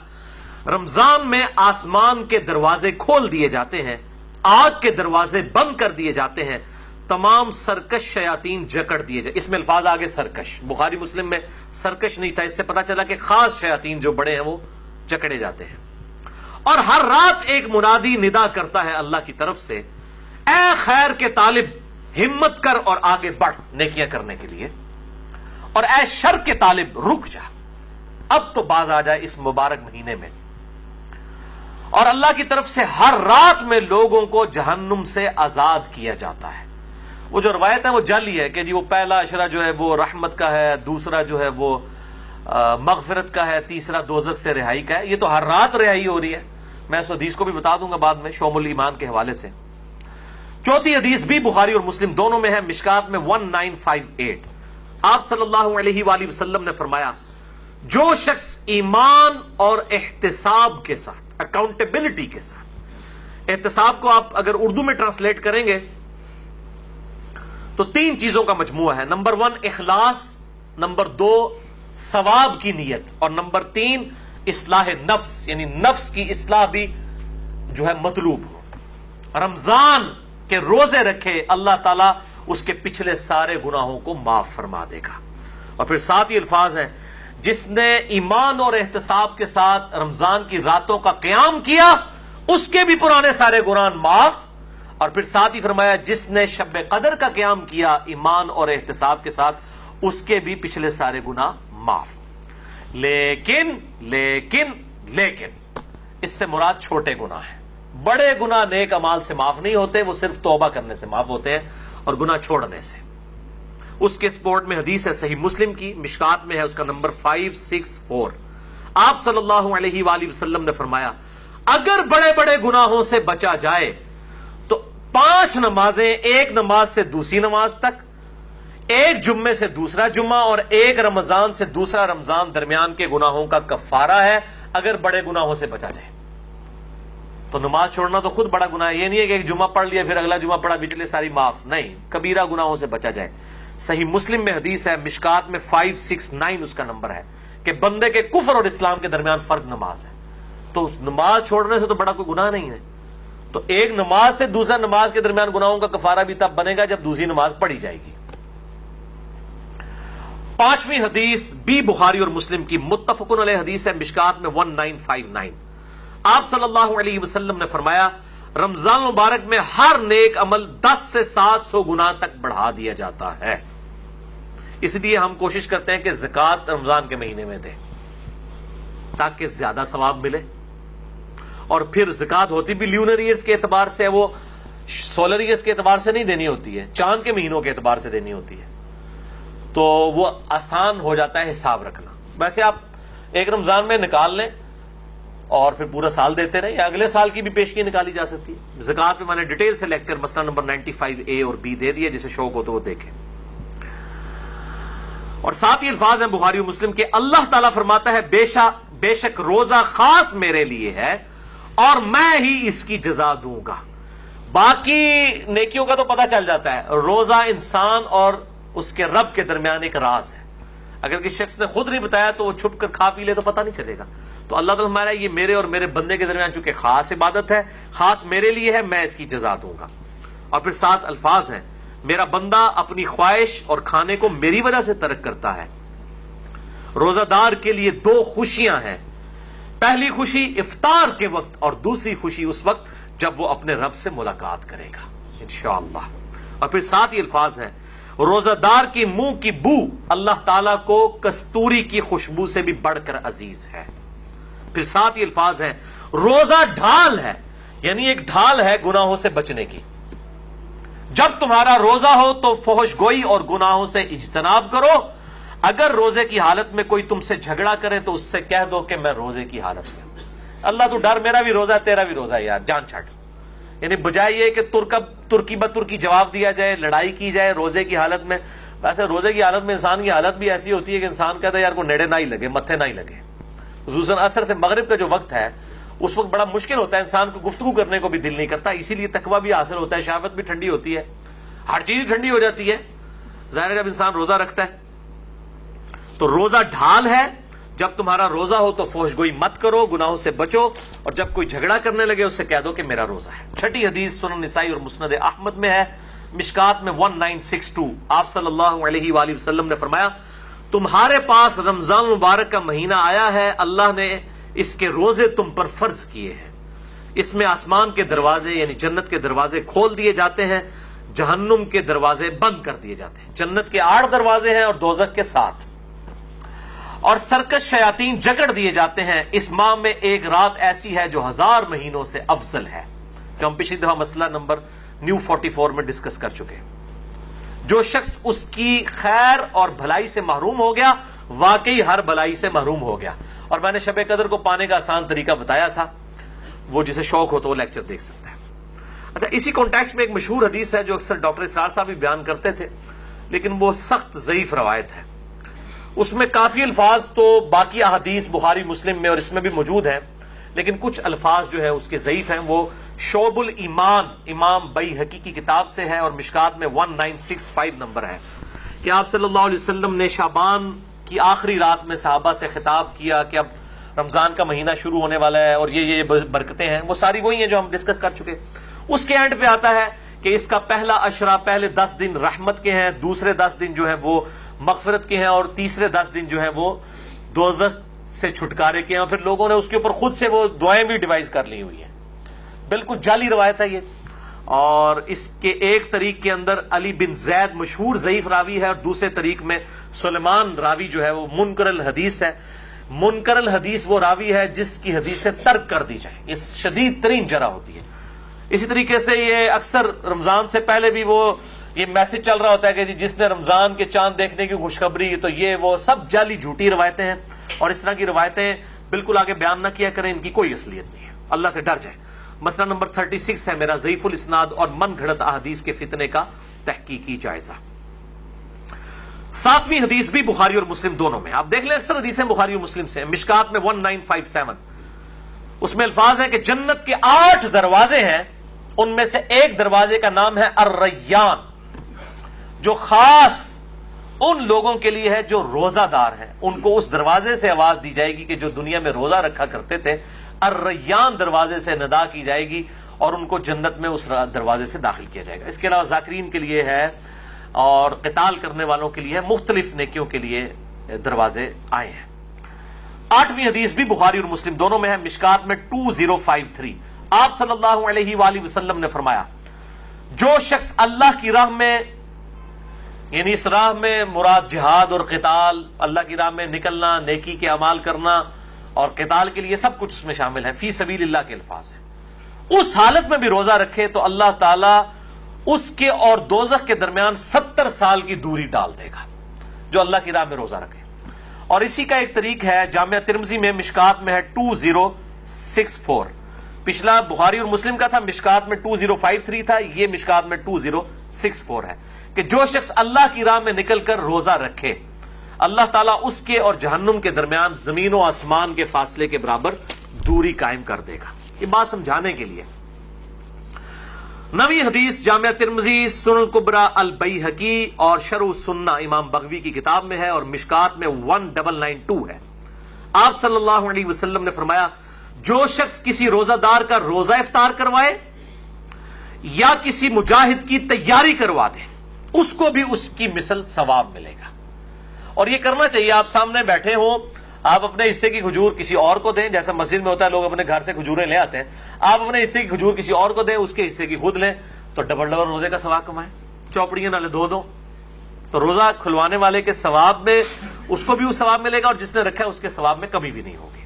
رمضان میں آسمان کے دروازے کھول دیے جاتے ہیں، آگ کے دروازے بند کر دیے جاتے ہیں، تمام سرکش شیاطین جکڑ دیے جائے. اس میں الفاظ آگے سرکش، بخاری مسلم میں سرکش نہیں تھا، اس سے پتا چلا کہ خاص شیاطین جو بڑے ہیں وہ جکڑے جاتے ہیں. اور ہر رات ایک منادی ندا کرتا ہے اللہ کی طرف سے، اے خیر کے طالب ہمت کر اور آگے بڑھ نیکیاں کرنے کے لیے، اور اے شر کے طالب رک جا، اب تو باز آ جائے اس مبارک مہینے میں. اور اللہ کی طرف سے ہر رات میں لوگوں کو جہنم سے آزاد کیا جاتا ہے. وہ جو روایت ہے وہ جعلی ہے کہ جی وہ پہلا اشرہ جو ہے وہ رحمت کا ہے، دوسرا جو ہے وہ مغفرت کا ہے، تیسرا دوزخ سے رہائی کا ہے. یہ تو ہر رات رہائی ہو رہی ہے. میں اس حدیث کو بھی بتا دوں گا بعد میں شعب الایمان کے حوالے سے. چوتھی حدیث بھی بخاری اور مسلم دونوں میں ہے، مشکات میں 1958. آپ صلی اللہ علیہ وآلہ وسلم نے فرمایا جو شخص ایمان اور احتساب کے ساتھ، اکاؤنٹیبلٹی کے ساتھ، احتساب کو آپ اگر اردو میں ٹرانسلیٹ کریں گے تو 3 چیزوں کا مجموعہ ہے. نمبر 1 اخلاص، نمبر 2 ثواب کی نیت، اور نمبر 3 اصلاح نفس، یعنی نفس کی اصلاح بھی جو ہے مطلوب ہو. رمضان کے روزے رکھے اللہ تعالیٰ اس کے پچھلے سارے گناہوں کو معاف فرما دے گا. اور پھر ساتھ ہی الفاظ ہیں جس نے ایمان اور احتساب کے ساتھ رمضان کی راتوں کا قیام کیا اس کے بھی پرانے سارے گناہ معاف. اور پھر ساتھ ہی فرمایا جس نے شب قدر کا قیام کیا ایمان اور احتساب کے ساتھ اس کے بھی پچھلے سارے گناہ معاف. لیکن لیکن لیکن اس سے مراد چھوٹے گناہ ہیں. بڑے گناہ نیک اعمال سے معاف نہیں ہوتے، وہ صرف توبہ کرنے سے معاف ہوتے ہیں اور گناہ چھوڑنے سے. اس کے سپورٹ میں حدیث ہے صحیح مسلم کی، مشکات میں ہے، اس کا نمبر 564. آپ صلی اللہ علیہ وآلہ وسلم نے فرمایا اگر بڑے بڑے گناہوں سے بچا جائے تو 5 نمازیں، ایک نماز سے دوسری نماز تک، ایک جمعے سے دوسرا جمعہ اور ایک رمضان سے دوسرا رمضان درمیان کے گناہوں کا کفارہ ہے اگر بڑے گناہوں سے بچا جائے. تو نماز چھوڑنا تو خود بڑا گناہ ہے. یہ نہیں ہے کہ ایک جمعہ پڑھ لیا پھر اگلا جمعہ پڑھا پچھلے ساری معاف، نہیں، کبیرہ گناہوں سے بچا جائے. صحیح مسلم میں حدیث ہے، مشکات میں 569 اس کا نمبر ہے کہ بندے کے کفر اور اسلام کے درمیان فرق نماز ہے. تو نماز چھوڑنے سے تو بڑا کوئی گناہ نہیں ہے. تو ایک نماز سے دوسرا نماز کے درمیان گناہوں کا کفارہ بھی تب بنے گا جب دوسری نماز پڑھی جائے گی. 5ویں حدیث بھی بخاری اور مسلم کی متفق علیہ حدیث ہے، مشکات میں 1959. آپ صلی اللہ علیہ وسلم نے فرمایا رمضان مبارک میں ہر نیک عمل 10 سے 700 گنا تک بڑھا دیا جاتا ہے. اس لیے ہم کوشش کرتے ہیں کہ زکوٰۃ رمضان کے مہینے میں دیں تاکہ زیادہ ثواب ملے. اور پھر زکوٰۃ ہوتی بھی لیونر ایئرز کے اعتبار سے، وہ سولر ایئرز کے اعتبار سے نہیں دینی ہوتی ہے، چاند کے مہینوں کے اعتبار سے دینی ہوتی ہے، تو وہ آسان ہو جاتا ہے حساب رکھنا. ویسے آپ ایک رمضان میں نکال لیں اور پھر پورا سال دیتے رہے، یا اگلے سال کی بھی پیشگی نکالی جا سکتی ہے. زکوٰۃ پہ میں نے ڈیٹیل سے لیکچر مسئلہ نمبر 95A اور B دے دیا، جسے شوق ہو تو وہ دیکھیں. اور ساتھ ہی الفاظ ہیں بخاری و مسلم کے، اللہ تعالیٰ فرماتا ہے بے شک روزہ خاص میرے لیے ہے اور میں ہی اس کی جزا دوں گا. باقی نیکیوں کا تو پتہ چل جاتا ہے، روزہ انسان اور اس کے رب کے درمیان ایک راز ہے. اگر کسی شخص نے خود نہیں بتایا تو وہ چھپ کر کھا پی لے تو پتہ نہیں چلے گا. تو اللہ تعالیٰ ہمارا یہ میرے اور میرے بندے کے درمیان چونکہ خاص عبادت ہے، خاص میرے لیے ہے، میں اس کی جزا دوں گا. اور پھر 7 الفاظ ہیں، میرا بندہ اپنی خواہش اور کھانے کو میری وجہ سے ترک کرتا ہے. روزہ دار کے لیے 2 خوشیاں ہیں، پہلی خوشی افطار کے وقت اور دوسری خوشی اس وقت جب وہ اپنے رب سے ملاقات کرے گا انشاءاللہ. اور پھر 7 ہی الفاظ ہیں، روزہ دار کی منہ کی بو اللہ تعالیٰ کو کستوری کی خوشبو سے بھی بڑھ کر عزیز ہے. پھر 7 ہی الفاظ ہیں، روزہ ڈھال ہے، یعنی ایک ڈھال ہے گناہوں سے بچنے کی. جب تمہارا روزہ ہو تو فحش گوئی اور گناہوں سے اجتناب کرو. اگر روزے کی حالت میں کوئی تم سے جھگڑا کرے تو اس سے کہہ دو کہ میں روزے کی حالت میں ہوں. اللہ تو ڈر، میرا بھی روزہ ہے تیرا بھی روزہ ہے یار، جان چھٹ. یعنی بجائے یہ کہ ترکی بترکی جواب دیا جائے، لڑائی کی جائے روزے کی حالت میں. ویسے روزے کی حالت میں انسان کی حالت بھی ایسی ہوتی ہے کہ انسان کہتا ہے یار کو نیڑے نہ ہی لگے، متھے نہ ہی لگے. خصوصاً عصر سے مغرب کا جو وقت ہے اس وقت بڑا مشکل ہوتا ہے، انسان کو گفتگو کرنے کو بھی دل نہیں کرتا. اسی لیے تقویٰ بھی حاصل ہوتا ہے، شہوت بھی ٹھنڈی ہوتی ہے، ہر چیز ٹھنڈی ہو جاتی ہے. ظاہر جب انسان روزہ رکھتا ہے تو روزہ ڈھال ہے. جب تمہارا روزہ ہو تو فحش گوئی مت کرو، گناہوں سے بچو، اور جب کوئی جھگڑا کرنے لگے اس سے کہہ دو کہ میرا روزہ ہے. 6 حدیث سنن نسائی اور مسند احمد میں ہے، مشکات میں 1962. آپ صلی اللہ علیہ وآلہ وسلم نے فرمایا، تمہارے پاس رمضان مبارک کا مہینہ آیا ہے، اللہ نے اس کے روزے تم پر فرض کیے ہیں. اس میں آسمان کے دروازے یعنی جنت کے دروازے کھول دیے جاتے ہیں، جہنم کے دروازے بند کر دیے جاتے ہیں. جنت کے 8 دروازے ہیں اور دوزخ کے 7. اور سرکش شیاطین جکڑ دیے جاتے ہیں. اس ماہ میں ایک رات ایسی ہے جو 1000 مہینوں سے افضل ہے، جو ہم پچھلی دفعہ مسئلہ نمبر نیو 44 میں ڈسکس کر چکے. جو شخص اس کی خیر اور بھلائی سے محروم ہو گیا واقعی ہر بھلائی سے محروم ہو گیا. اور میں نے شب قدر کو پانے کا آسان طریقہ بتایا تھا، وہ جسے شوق ہو تو وہ لیکچر دیکھ سکتا ہے. اچھا، اسی کانٹیکسٹ میں ایک مشہور حدیث ہے جو اکثر ڈاکٹر اسرار صاحب بھی بیان کرتے تھے، لیکن وہ سخت ضعیف روایت ہے. اس میں کافی الفاظ تو باقی احادیث بخاری مسلم میں اور اس میں بھی موجود ہیں، لیکن کچھ الفاظ جو ہے اس کے ضعیف ہیں. وہ شعب الایمان امام بیہقی کی کتاب سے ہے اور مشکات میں 1965 نمبر ہے کہ آپ صلی اللہ علیہ وسلم نے شعبان کی آخری رات میں صحابہ سے خطاب کیا کہ اب رمضان کا مہینہ شروع ہونے والا ہے اور یہ برکتیں ہیں. وہ ساری وہی ہیں جو ہم ڈسکس کر چکے. اس کے اینڈ پہ آتا ہے کہ اس کا پہلا عشرہ، پہلے 10 دن رحمت کے ہیں، دوسرے 10 دن جو ہیں وہ مغفرت کے ہیں، اور تیسرے 10 دن جو ہیں وہ دوزخ سے چھٹکارے کے ہیں. اور پھر لوگوں نے اس کے اوپر خود سے وہ دعائیں بھی ڈیوائز کر لی ہوئی ہیں. بالکل جعلی روایت ہے یہ. اور اس کے ایک طریق کے اندر علی بن زید مشہور ضعیف راوی ہے، اور دوسرے طریق میں سلیمان راوی جو ہے وہ منکر الحدیث ہے. منکر الحدیث وہ راوی ہے جس کی حدیثیں ترک کر دی جائیں، یہ شدید ترین جرح ہوتی ہے. اسی طریقے سے یہ اکثر رمضان سے پہلے بھی وہ یہ میسج چل رہا ہوتا ہے کہ جس نے رمضان کے چاند دیکھنے کی خوشخبری، تو یہ وہ سب جعلی جھوٹی روایتیں ہیں. اور اس طرح کی روایتیں بالکل آگے بیان نہ کیا کریں، ان کی کوئی اصلیت نہیں ہے، اللہ سے ڈر جائیں. مسئلہ نمبر 36 ہے میرا ضعیف الاسناد اور من گھڑت احادیث کے فتنے کا تحقیقی جائزہ. 7ویں حدیث بھی بخاری اور مسلم دونوں میں. آپ دیکھ لیں اکثر حدیثیں بخاری اور مسلم سے. مشکات میں 1957 اس میں الفاظ ہیں کہ جنت کے 8 دروازے ہیں، ان میں سے ایک دروازے کا نام ہے الریان، جو خاص ان لوگوں کے لیے ہے جو روزہ دار ہیں. ان کو اس دروازے سے آواز دی جائے گی کہ جو دنیا میں روزہ رکھا کرتے تھے. الریان دروازے سے ندا کی جائے گی اور ان کو جنت میں اس دروازے سے داخل کیا جائے گا. اس کے علاوہ ذاکرین کے لیے ہے اور قتال کرنے والوں کے لیے ہے، مختلف نیکیوں کے لیے دروازے آئے ہیں. 8ویں حدیث بھی بخاری اور مسلم دونوں میں ہے. مشکات میں 2053 آپ صلی اللہ علیہ وآلہ وسلم نے فرمایا جو شخص اللہ کی راہ میں، یعنی اس راہ میں مراد جہاد اور قتال، اللہ کی راہ میں نکلنا، نیکی کے اعمال کرنا اور قتال کے لیے سب کچھ اس میں شامل ہے، فی سبیل اللہ کے الفاظ ہیں، اس حالت میں بھی روزہ رکھے تو اللہ تعالی اس کے اور دوزخ کے درمیان 70 سال کی دوری ڈال دے گا، جو اللہ کی راہ میں روزہ رکھے۔ اور اسی کا ایک طریق ہے جامعہ ترمذی میں، مشکات میں ہے 2064، پچھلا بخاری اور مسلم کا تھا، مشکات میں 2053 تھا، یہ مشکات میں 2064 ہے، کہ جو شخص اللہ کی راہ میں نکل کر روزہ رکھے اللہ تعالیٰ اس کے اور جہنم کے درمیان زمین و آسمان کے فاصلے کے برابر دوری قائم کر دے گا۔ یہ بات سمجھانے کے لیے نوی حدیث جامعہ ترمذی، سنن الکبریٰ البیہقی اور شرح سنہ امام بغوی کی کتاب میں ہے، اور مشکات میں 1992 ہے۔ آپ صلی اللہ علیہ وسلم نے فرمایا جو شخص کسی روزہ دار کا روزہ افطار کروائے یا کسی مجاہد کی تیاری کروا دے اس کو بھی اس کی مثل ثواب ملے گا۔ اور یہ کرنا چاہیے، آپ سامنے بیٹھے ہوں، آپ اپنے حصے کی کھجور کسی اور کو دیں، جیسا مسجد میں ہوتا ہے لوگ اپنے گھر سے کھجوریں لے آتے ہیں، آپ اپنے حصے کی کھجور کسی اور کو دیں، اس کے حصے کی خود لیں، تو ڈبل ڈبل روزے کا ثواب کمائیں، چوپڑیاں نالے دو تو روزہ کھلوانے والے کے ثواب میں اس کو بھی وہ ثواب ملے گا، اور جس نے رکھا ہے اس کے ثواب میں کمی بھی نہیں ہوگی۔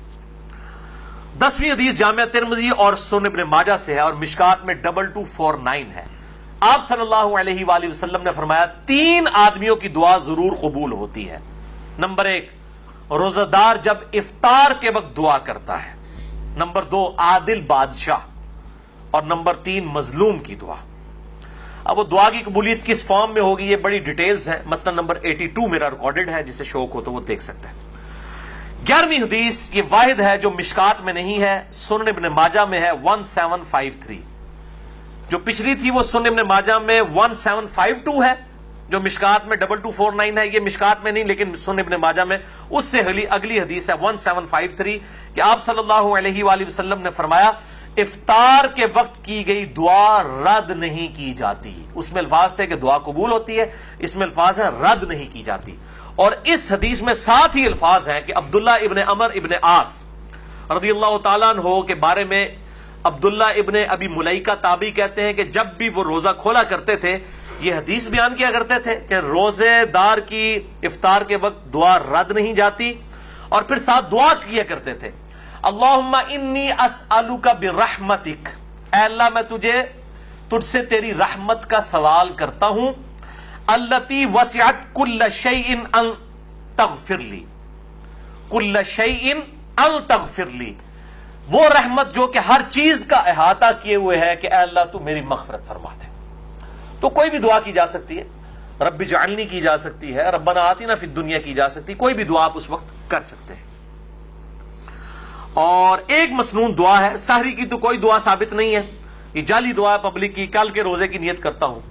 10ویں حدیث جامعہ ترمذی اور سنن ابن ماجہ سے ہے، اور مشکات میں 2249 ہے۔ آپ صلی اللہ علیہ وآلہ وسلم نے فرمایا 3 آدمیوں کی دعا ضرور قبول ہوتی ہے۔ نمبر 1 روزہ دار جب افطار کے وقت دعا کرتا ہے، نمبر 2 عادل بادشاہ، اور نمبر 3 مظلوم کی دعا۔ اب وہ دعا کی قبولیت کس فارم میں ہوگی یہ بڑی ڈیٹیلز ہیں، مثلا نمبر 82 میرا ریکارڈڈ ہے، جسے شوق ہو تو وہ دیکھ سکتا ہے۔ 11ویں حدیث یہ واحد ہے جو مشکات میں نہیں ہے، سنن ابن ماجہ میں ہے 1753، جو پچھلی تھی وہ سنن ابن ماجہ میں 1752 ہے، جو مشکات میں 2249 ہے، یہ مشکات میں نہیں لیکن سنن ابن ماجہ میں، اس سے اگلی حدیث ہے 1753 کہ آپ صلی اللہ علیہ وآلہ وسلم نے فرمایا افطار کے وقت کی گئی دعا رد نہیں کی جاتی۔ اس میں الفاظ تھے کہ دعا قبول ہوتی ہے، اس میں الفاظ ہیں رد نہیں کی جاتی۔ اور اس حدیث میں ساتھ ہی الفاظ ہیں کہ عبداللہ ابن عمر ابن عاص رضی اللہ تعالیٰ عنہ کے بارے میں عبداللہ ابن ابی ملیکہ تابعی کہتے ہیں کہ جب بھی وہ روزہ کھولا کرتے تھے یہ حدیث بیان کیا کرتے تھے کہ روزے دار کی افطار کے وقت دعا رد نہیں جاتی، اور پھر ساتھ دعا کیا کرتے تھے اللہم انی اسألک برحمتک، اے اللہ میں تجھ سے تیری رحمت کا سوال کرتا ہوں، التی وسعت کل شیء ان تغفر لی، کل شیء ان تغفر لی، وہ رحمت جو کہ ہر چیز کا احاطہ کیے ہوئے ہے کہ اے اللہ تو میری مغفرت فرما دے۔ تو کوئی بھی دعا کی جا سکتی ہے، رب اجعلنی کی جا سکتی ہے، ربنا آتنا فی الدنیا کی جا سکتی ہے، کوئی بھی دعا آپ اس وقت کر سکتے ہیں۔ اور ایک مسنون دعا ہے، سحری کی تو کوئی دعا ثابت نہیں ہے، یہ جعلی دعا پبلک کی، کل کے روزے کی نیت کرتا ہوں،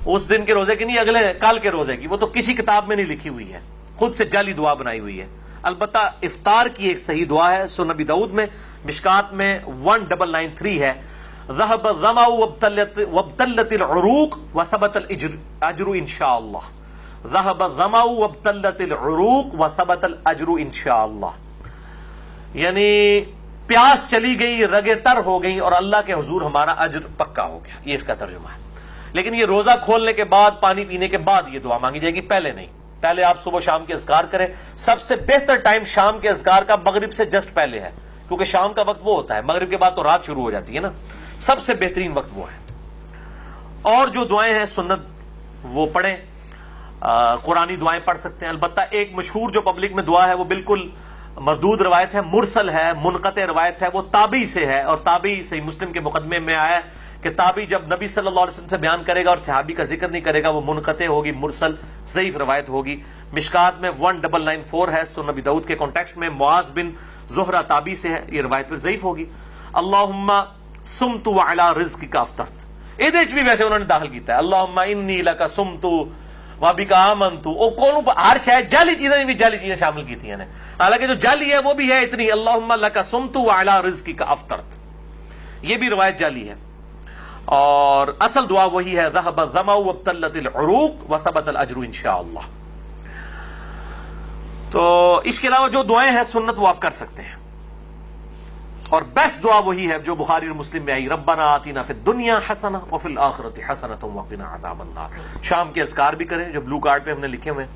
اس دن کے روزے کی نہیں، اگلے کل کے روزے کی، وہ تو کسی کتاب میں نہیں لکھی ہوئی ہے، خود سے جعلی دعا بنائی ہوئی ہے۔ البتہ افطار کی ایک صحیح دعا ہے، سنن ابی داؤد میں مشکات میں 1993 ہے، ذهب الظمأ وابتلت العروق وثبت الاجر انشاءاللہ، ذهب الظمأ وابتلت العروق وثبت الاجر انشاءاللہ، یعنی پیاس چلی گئی، رگیں تر ہو گئی، اور اللہ کے حضور ہمارا اجر پکا ہو گیا، یہ اس کا ترجمہ ہے۔ لیکن یہ روزہ کھولنے کے بعد، پانی پینے کے بعد یہ دعا مانگی جائے گی، پہلے نہیں۔ پہلے آپ صبح شام کے اذکار کریں، سب سے بہتر ٹائم شام کے اذکار کا مغرب سے جسٹ پہلے ہے، کیونکہ شام کا وقت وہ ہوتا ہے، مغرب کے بعد تو رات شروع ہو جاتی ہے نا، سب سے بہترین وقت وہ ہے۔ اور جو دعائیں ہیں سنت وہ پڑھیں، قرآنی دعائیں پڑھ سکتے ہیں۔ البتہ ایک مشہور جو پبلک میں دعا ہے وہ بالکل مردود روایت ہے، مرسل ہے، منقطع روایت ہے، وہ تابعی سے ہے، اور تابعی صحیح مسلم کے مقدمے میں آیا ہے کہ تابعی جب نبی صلی اللہ علیہ وسلم سے بیان کرے گا اور صحابی کا ذکر نہیں کرے گا وہ منقطع ہوگی، مرسل ضعیف روایت ہوگی۔ مشکات میں 1994 ہے، سنن ابی داؤد کے کانٹیکسٹ میں معاذ بن زہرہ تابعی سے ہے، یہ روایت پھر ضعیف ہوگی۔ اللہم سمت وعلی رزقک افطرت، یہ بھی ویسے انہوں نے داخل کیتا ہے، اللہم انی لک سمت وبک آمنت، او کون ہر شاید جعلی چیزیں بھی جعلی چیزیں شامل کی تھی، حالانکہ جو جعلی ہے وہ بھی ہے اتنی، اللہم لک سمت وعلی رزقک افطرت، یہ بھی روایت جعلی ہے۔ اور اصل دعا وہی ہے، ذهب الظمأ وابتلت العروق وثبت الاجر انشاءاللہ۔ تو اس کے علاوہ جو دعائیں ہیں سنت وہ آپ کر سکتے ہیں۔ اور بیسٹ دعا وہی ہے جو بخاری اور مسلم میں آئی، ربنا آتینا فی الدنیا حسنہ وفی الآخرۃ حسنۃ وقنا عذاب النار۔ شام کے اذکار بھی کریں جو بلو کارڈ پہ ہم نے لکھے ہوئے ہیں۔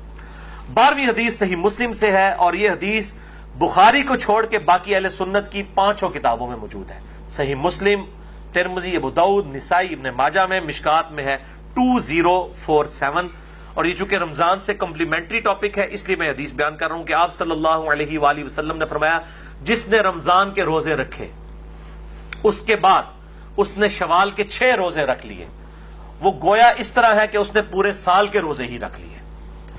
12ویں حدیث صحیح مسلم سے ہے، اور یہ حدیث بخاری کو چھوڑ کے باقی اہل سنت کی 5 کتابوں میں موجود ہے۔ صحیح مسلم، ترمذی، ابو داؤد، نسائی، ابن ماجہ میں، مشکات میں ہے 2047۔ اور یہ چونکہ رمضان سے کمپلیمنٹری ٹاپک ہے اس لیے میں حدیث بیان کر رہا ہوں کہ آپ صلی اللہ علیہ وآلہ وسلم نے فرمایا جس نے رمضان کے روزے رکھے اس کے بعد اس نے شوال کے 6 روزے رکھ لیے، وہ گویا اس طرح ہے کہ اس نے پورے سال کے روزے ہی رکھ لیے،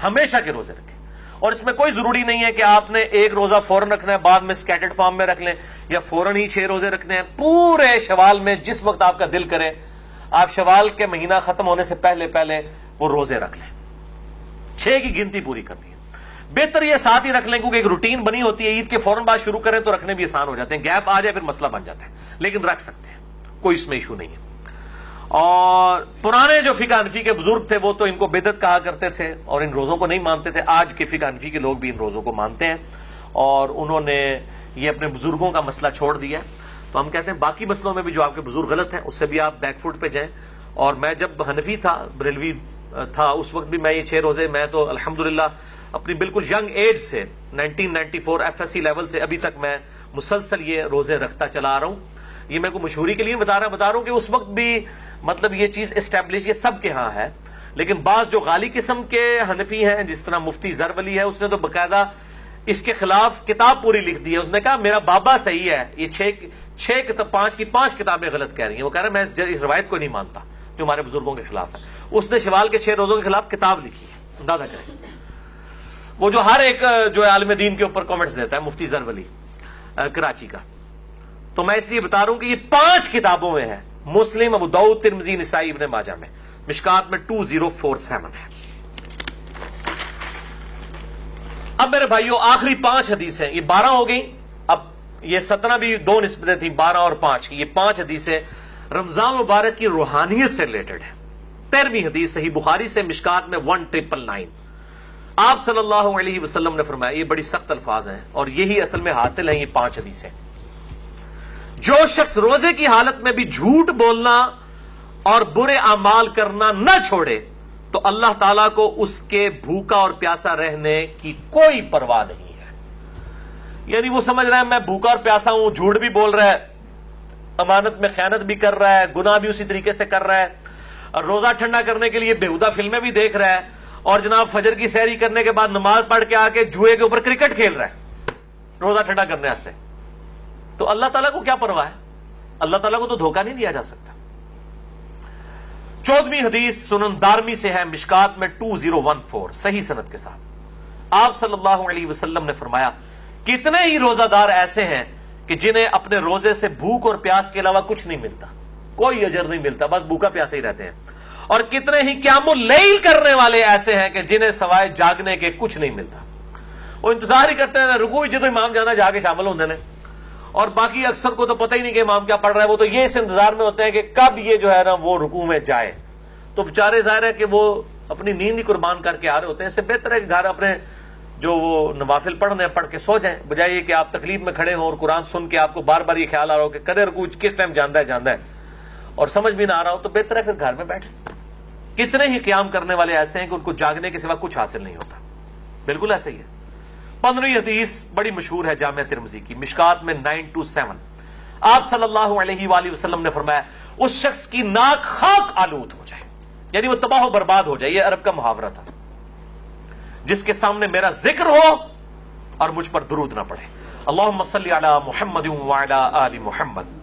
ہمیشہ کے روزے رکھے۔ اور اس میں کوئی ضروری نہیں ہے کہ آپ نے ایک روزہ فوراً رکھنا ہے، بعد میں اسکیٹرڈ فارم میں رکھ لیں، یا فوراً ہی 6 روزے رکھنے ہیں۔ پورے شوال میں جس وقت آپ کا دل کرے آپ شوال کے مہینہ ختم ہونے سے پہلے پہلے وہ روزے رکھ لیں، 6 کی گنتی پوری کرنی ہے۔ بہتر یہ ساتھ ہی رکھ لیں کیونکہ ایک روٹین بنی ہوتی ہے، عید کے فوراً بعد شروع کریں تو رکھنے بھی آسان ہو جاتے ہیں، گیپ آ جائے پھر مسئلہ بن جاتا ہے، لیکن رکھ سکتے ہیں، کوئی اس میں ایشو نہیں ہے۔ اور پرانے جو فقہ حنفی کے بزرگ تھے وہ تو ان کو بدعت کہا کرتے تھے اور ان روزوں کو نہیں مانتے تھے۔ آج کے فقہ حنفی کے لوگ بھی ان روزوں کو مانتے ہیں اور انہوں نے یہ اپنے بزرگوں کا مسئلہ چھوڑ دیا ہے۔ تو ہم کہتے ہیں باقی مسئلوں میں بھی جو آپ کے بزرگ غلط ہیں اس سے بھی آپ بیک فٹ پہ جائیں۔ اور میں جب حنفی تھا، بریلوی تھا، اس وقت بھی میں یہ 6 روزے، میں تو الحمدللہ اپنی بالکل ینگ ایج سے 1994 FSC لیول سے ابھی تک میں مسلسل یہ روزے رکھتا چلا آ رہا ہوں۔ یہ میں کو مشہوری کے لیے بتا رہا ہوں کہ اس وقت بھی مطلب یہ چیز اسٹیبلش یہ سب کے ہاں ہے، لیکن بعض جو غالی قسم کے حنفی ہیں جس طرح مفتی زرولی ہے، اس نے تو باقاعدہ اس کے خلاف کتاب پوری لکھ دی ہے۔ اس نے کہا میرا بابا صحیح ہے، یہ 5 کتابیں غلط کہہ رہی ہیں۔ وہ کہہ رہا ہے میں اس روایت کو نہیں مانتا جو ہمارے بزرگوں کے خلاف ہے۔ اس نے شوال کے 6 روزوں کے خلاف کتاب لکھی ہے، اندازہ کریں۔ وہ جو ہر ایک جو عالم دین کے اوپر کامنٹس دیتا ہے، مفتی زرولی کراچی کا۔ تو میں اس لیے بتا رہا ہوں کہ یہ 5 کتابوں میں ہے، مسلم، ابو داؤد، ترمذی، نسائی، ابن ماجہ میں، مشکات میں 2047 ہے۔ اب میرے بھائیوں آخری 5 حدیثیں، یہ 12 ہو گئی، اب یہ 17 بھی 2 نسبتیں تھیں، 12 اور 5 کی، یہ 5 حدیثیں رمضان مبارک کی روحانیت سے ریلیٹڈ ہے۔ 13ویں حدیث صحیح بخاری سے، مشکات میں 1999۔ آپ صلی اللہ علیہ وسلم نے فرمایا، یہ بڑی سخت الفاظ ہیں اور یہی اصل میں حاصل ہیں یہ 5 حدیثیں، جو شخص روزے کی حالت میں بھی جھوٹ بولنا اور برے اعمال کرنا نہ چھوڑے تو اللہ تعالیٰ کو اس کے بھوکا اور پیاسا رہنے کی کوئی پرواہ نہیں ہے۔ یعنی وہ سمجھ رہا ہے میں بھوکا اور پیاسا ہوں، جھوٹ بھی بول رہا ہے، امانت میں خیانت بھی کر رہا ہے، گناہ بھی اسی طریقے سے کر رہا ہے، اور روزہ ٹھنڈا کرنے کے لیے بےہودہ فلمیں بھی دیکھ رہا ہے، اور جناب فجر کی سحری کرنے کے بعد نماز پڑھ کے آ کے جوئے کے اوپر کرکٹ کھیل رہا ہے روزہ ٹھنڈا کرنے سے، تو اللہ تعالیٰ کو کیا پرواہ ہے؟ اللہ تعالیٰ کو تو دھوکہ نہیں دیا جا سکتا۔ 14ویں حدیث سنن دارمی سے ہے، مشکات میں 2014 صحیح سند کے ساتھ۔ آپ صلی اللہ علیہ وسلم نے فرمایا کتنے ہی روزہ دار ایسے ہیں کہ جنہیں اپنے روزے سے بھوک اور پیاس کے علاوہ کچھ نہیں ملتا، کوئی اجر نہیں ملتا، بس بھوکا پیاسا ہی رہتے ہیں، اور کتنے ہی قیام اللیل کرنے والے ایسے ہیں کہ جنہیں سوائے جاگنے کے کچھ نہیں ملتا، وہ انتظار ہی کرتے ہیں رکوع جدو امام جانا جا کے شامل ہوندے نے، اور باقی اکثر کو تو پتہ ہی نہیں کہ امام کیا پڑھ رہا ہے، وہ تو یہ اس انتظار میں ہوتے ہیں کہ کب یہ جو ہے نا وہ رکوع میں جائے، تو بیچارے ظاہر ہے کہ وہ اپنی نیند ہی قربان کر کے آ رہے ہوتے ہیں۔ اس سے بہتر ہے کہ گھر اپنے جو وہ نوافل پڑھنے پڑھ کے سو جائیں، بجائے یہ کہ آپ تکلیف میں کھڑے ہوں اور قرآن سن کے آپ کو بار بار یہ خیال آ رہا ہو کہ کدے رکوع کس ٹائم جاندہ ہے اور سمجھ بھی نہ آ رہا ہو، تو بہتر ہے پھر گھر میں بیٹھے۔ کتنے ہی قیام کرنے والے ایسے ہیں کہ ان کو جاگنے کے سوا کچھ حاصل نہیں ہوتا، بالکل ایسا ہی ہے۔ 15ویں حدیث بڑی مشہور ہے جامع ترمذی کی، مشکات میں 927۔ آپ صلی اللہ علیہ وآلہ وسلم نے فرمایا اس شخص کی ناک خاک آلود ہو جائے، یعنی وہ تباہ و برباد ہو جائے، یہ عرب کا محاورہ تھا، جس کے سامنے میرا ذکر ہو اور مجھ پر درود نہ پڑھے، اللہم صلی علی محمد وعلی آل محمد،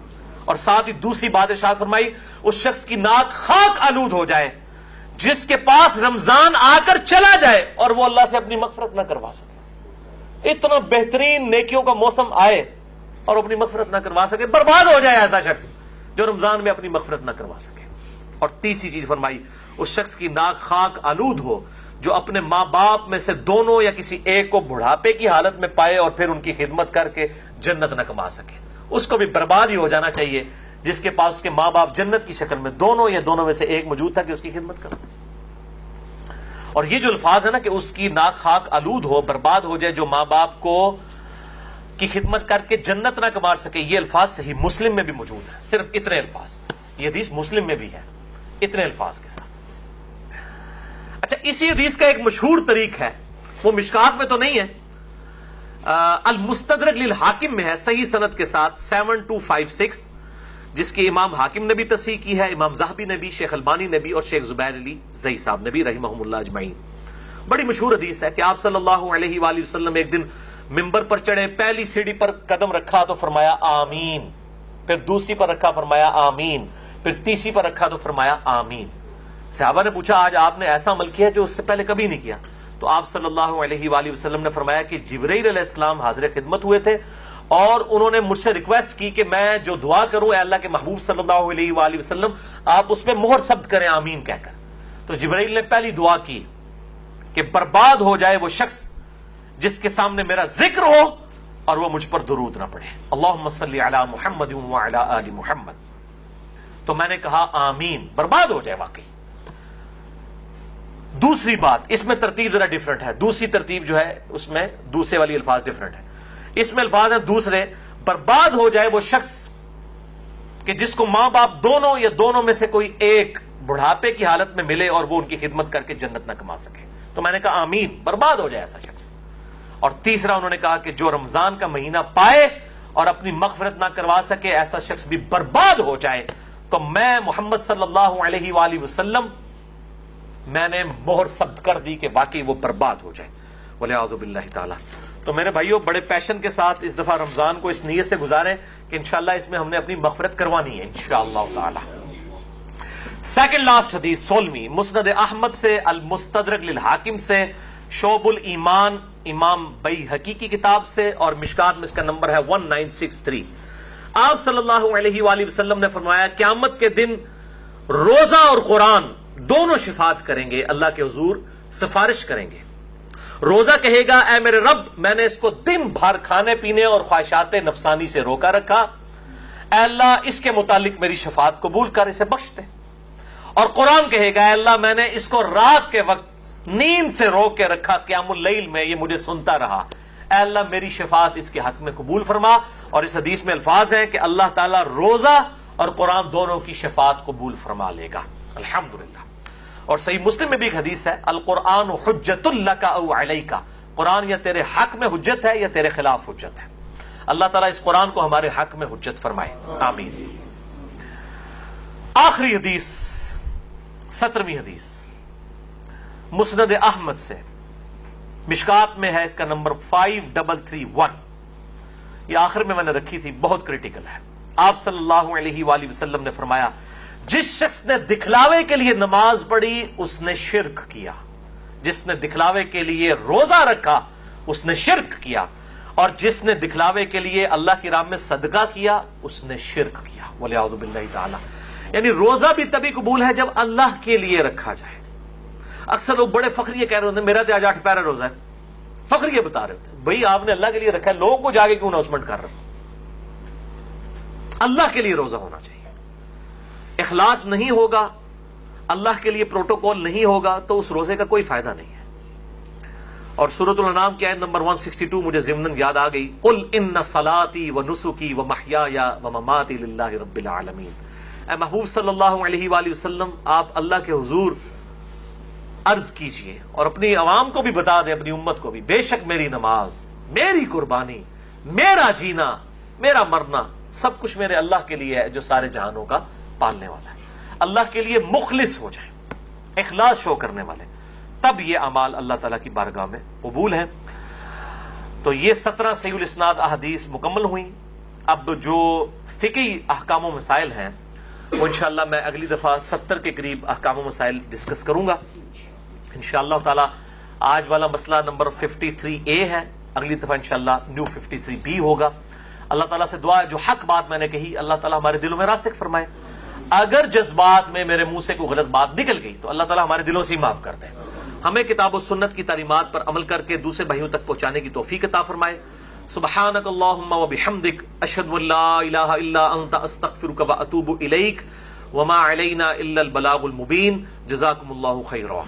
اور ساتھ ہی دوسری بات ارشاد فرمائی اس شخص کی ناک خاک آلود ہو جائے جس کے پاس رمضان آ کر چلا جائے اور وہ اللہ سے اپنی مغفرت نہ کروا سکے۔ اتنا بہترین نیکیوں کا موسم آئے اور اپنی مغفرت نہ کروا سکے، برباد ہو جائے ایسا شخص جو رمضان میں اپنی مغفرت نہ کروا سکے۔ اور تیسری چیز فرمائی اس شخص کی ناک خاک آلود ہو جو اپنے ماں باپ میں سے دونوں یا کسی ایک کو بڑھاپے کی حالت میں پائے اور پھر ان کی خدمت کر کے جنت نہ کما سکے، اس کو بھی برباد ہی ہو جانا چاہیے جس کے پاس اس کے ماں باپ جنت کی شکل میں دونوں یا دونوں میں سے ایک موجود تھا کہ اس کی خدمت کرتا۔ اور یہ جو الفاظ ہے نا کہ اس کی ناک خاک آلود ہو، برباد ہو جائے، جو ماں باپ کو کی خدمت کر کے جنت نہ کما سکے، یہ الفاظ صحیح مسلم میں بھی موجود ہیں، صرف اتنے الفاظ، یہ حدیث مسلم میں بھی ہے اتنے الفاظ کے ساتھ۔ اچھا، اسی حدیث کا ایک مشہور طریق ہے، وہ مشکات میں تو نہیں ہے، المستدرک للحاکم میں ہے صحیح سند کے ساتھ 7256، جس کی امام حاکم نے بھی تصحیح کی ہے، امام ذہبی نے بھی، شیخ البانی نے بھی، اور شیخ زبیر علی زئی صاحب نے بھی رحمہم اللہ اجمعین۔ بڑی مشہور حدیث ہے کہ آپ صلی اللہ علیہ وآلہ وسلم ایک دن ممبر پر چڑھے، پہلی سیڑھی پر قدم رکھا تو فرمایا آمین، پھر دوسری پر رکھا فرمایا آمین، پھر تیسری پر رکھا تو فرمایا آمین۔ صحابہ نے پوچھا آج آپ نے ایسا عمل کیا جو اس سے پہلے کبھی نہیں کیا؟ تو آپ صلی اللہ علیہ وآلہ وسلم نے فرمایا کہ جبرائیل علیہ السلام حاضر خدمت ہوئے تھے اور انہوں نے مجھ سے ریکویسٹ کی کہ میں جو دعا کروں اے اللہ کے محبوب صلی اللہ علیہ وآلہ وسلم آپ اس پہ مہر ثبت کریں آمین کہہ کر۔ تو جبرائیل نے پہلی دعا کی کہ برباد ہو جائے وہ شخص جس کے سامنے میرا ذکر ہو اور وہ مجھ پر درود نہ پڑھے، اللہم صلی علی محمد وعلی آل محمد۔ تو میں نے کہا آمین، برباد ہو جائے واقعی۔ دوسری بات، اس میں ترتیب ذرا ڈیفرنٹ ہے، دوسری ترتیب جو ہے اس میں دوسرے والی الفاظ ڈیفرنٹ ہے، اس میں الفاظ ہیں دوسرے، برباد ہو جائے وہ شخص کہ جس کو ماں باپ دونوں یا دونوں میں سے کوئی ایک بڑھاپے کی حالت میں ملے اور وہ ان کی خدمت کر کے جنت نہ کما سکے۔ تو میں نے کہا آمین، برباد ہو جائے ایسا شخص۔ اور تیسرا انہوں نے کہا کہ جو رمضان کا مہینہ پائے اور اپنی مغفرت نہ کروا سکے ایسا شخص بھی برباد ہو جائے۔ تو میں محمد صلی اللہ علیہ وآلہ وسلم میں نے مہر ثبت کر دی کہ واقعی وہ برباد ہو جائے، والعیاذ باللہ تعالی۔ تو میرے بھائیوں بڑے پیشن کے ساتھ اس دفعہ رمضان کو اس نیت سے گزاریں کہ انشاءاللہ اس میں ہم نے اپنی مغفرت کروانی ہے انشاءاللہ تعالی۔ سیکنڈ لاسٹ حدیث 16ویں، مسند احمد سے، المستدرک للحاکم سے، شعب الایمان امام بیہقی کی کتاب سے، اور مشکات میں اس کا نمبر ہے 1963۔ آپ صلی اللہ علیہ وآلہ وسلم نے فرمایا قیامت کے دن روزہ اور قرآن دونوں شفاعت کریں گے، اللہ کے حضور سفارش کریں گے۔ روزہ کہے گا اے میرے رب میں نے اس کو دن بھر کھانے پینے اور خواہشات نفسانی سے روکا رکھا، اے اللہ اس کے متعلق میری شفاعت قبول کر اسے بخش دے۔ اور قرآن کہے گا اے اللہ میں نے اس کو رات کے وقت نیند سے روک کے رکھا، قیام اللیل میں یہ مجھے سنتا رہا، اے اللہ میری شفاعت اس کے حق میں قبول فرما۔ اور اس حدیث میں الفاظ ہیں کہ اللہ تعالیٰ روزہ اور قرآن دونوں کی شفاعت قبول فرما لے گا، الحمدللہ۔ اور صحیح مسلم میں بھی ایک حدیث ہے، القرآن حجت لک او علیک، قرآن یا تیرے حق میں حجت ہے یا تیرے خلاف حجت ہے۔ اللہ تعالیٰ اس قرآن کو ہمارے حق میں حجت فرمائے، آمین۔ آخری حدیث 17ویں حدیث مسند احمد سے، مشکات میں ہے اس کا نمبر 5331، یہ آخر میں نے رکھی تھی، بہت کریٹیکل ہے۔ آپ صلی اللہ علیہ وآلہ وسلم نے فرمایا جس شخص نے دکھلاوے کے لیے نماز پڑھی اس نے شرک کیا، جس نے دکھلاوے کے لیے روزہ رکھا اس نے شرک کیا، اور جس نے دکھلاوے کے لیے اللہ کی راہ میں صدقہ کیا اس نے شرک کیا، والعیاذ باللہ تعالی۔ یعنی روزہ بھی تبھی قبول ہے جب اللہ کے لیے رکھا جائے۔ اکثر لوگ بڑے فخریہ کہہ رہے ہوتے ہیں میرا تو آج 8 پیرا روزہ ہے، فخریہ بتا رہے ہوتے ہیں، بھائی آپ نے اللہ کے لیے رکھا ہے، لوگوں کو جاگے کیوں اناؤنسمنٹ کر رہے ہیں؟ اللہ کے لیے روزہ ہونا چاہیے۔ اخلاص نہیں ہوگا، اللہ کے لیے پروٹوکول نہیں ہوگا تو اس روزے کا کوئی فائدہ نہیں ہے۔ اور سورۃ الانعام کی آیت نمبر 162 مجھے ضمناً یاد آ گئی، قل ان صلاتي ونسكي ومحياي ومماتي للہ رب العالمین۔ اے محبوب صلی اللہ علیہ وآلہ وسلم آپ اللہ کے حضور عرض کیجئے اور اپنی عوام کو بھی بتا دیں، اپنی امت کو بھی، بے شک میری نماز، میری قربانی، میرا جینا، میرا مرنا سب کچھ میرے اللہ کے لیے ہے جو سارے جہانوں کا پالنے والا ہے۔ اللہ کے لیے مخلص ہو جائیں، اخلاص شو کرنے والے، تب یہ اعمال اللہ تعالیٰ کی بارگاہ میں قبول ہیں۔ تو یہ 17 صحیح الاسناد احادیث مکمل ہوئیں۔ اب جو فقہی احکام و مسائل ہیں وہ انشاءاللہ میں اگلی دفعہ 70 کے قریب احکام و مسائل ڈسکس کروں گا انشاءاللہ تعالیٰ۔ آج والا مسئلہ نمبر 53A ہے، اگلی دفعہ انشاءاللہ نیو 53B ہوگا۔ اللہ تعالیٰ سے دعا ہے جو حق بات میں نے کہی اللہ تعالیٰ ہمارے دلوں میں راسخ فرمائے، اگر جذبات میں میرے منہ سے کوئی غلط بات نکل گئی تو اللہ تعالیٰ ہمارے دلوں سے ہی معاف کر دے، ہمیں کتاب و سنت کی تعلیمات پر عمل کر کے دوسرے بھائیوں تک پہنچانے کی توفیق عطا فرمائے۔ سبحانک اللہم و بحمدک، اشہد ان لا الہ الا انت، استغفرک و اتوب الیک، وما علینا الا البلاغ المبین۔ جزاکم اللہ خیرا۔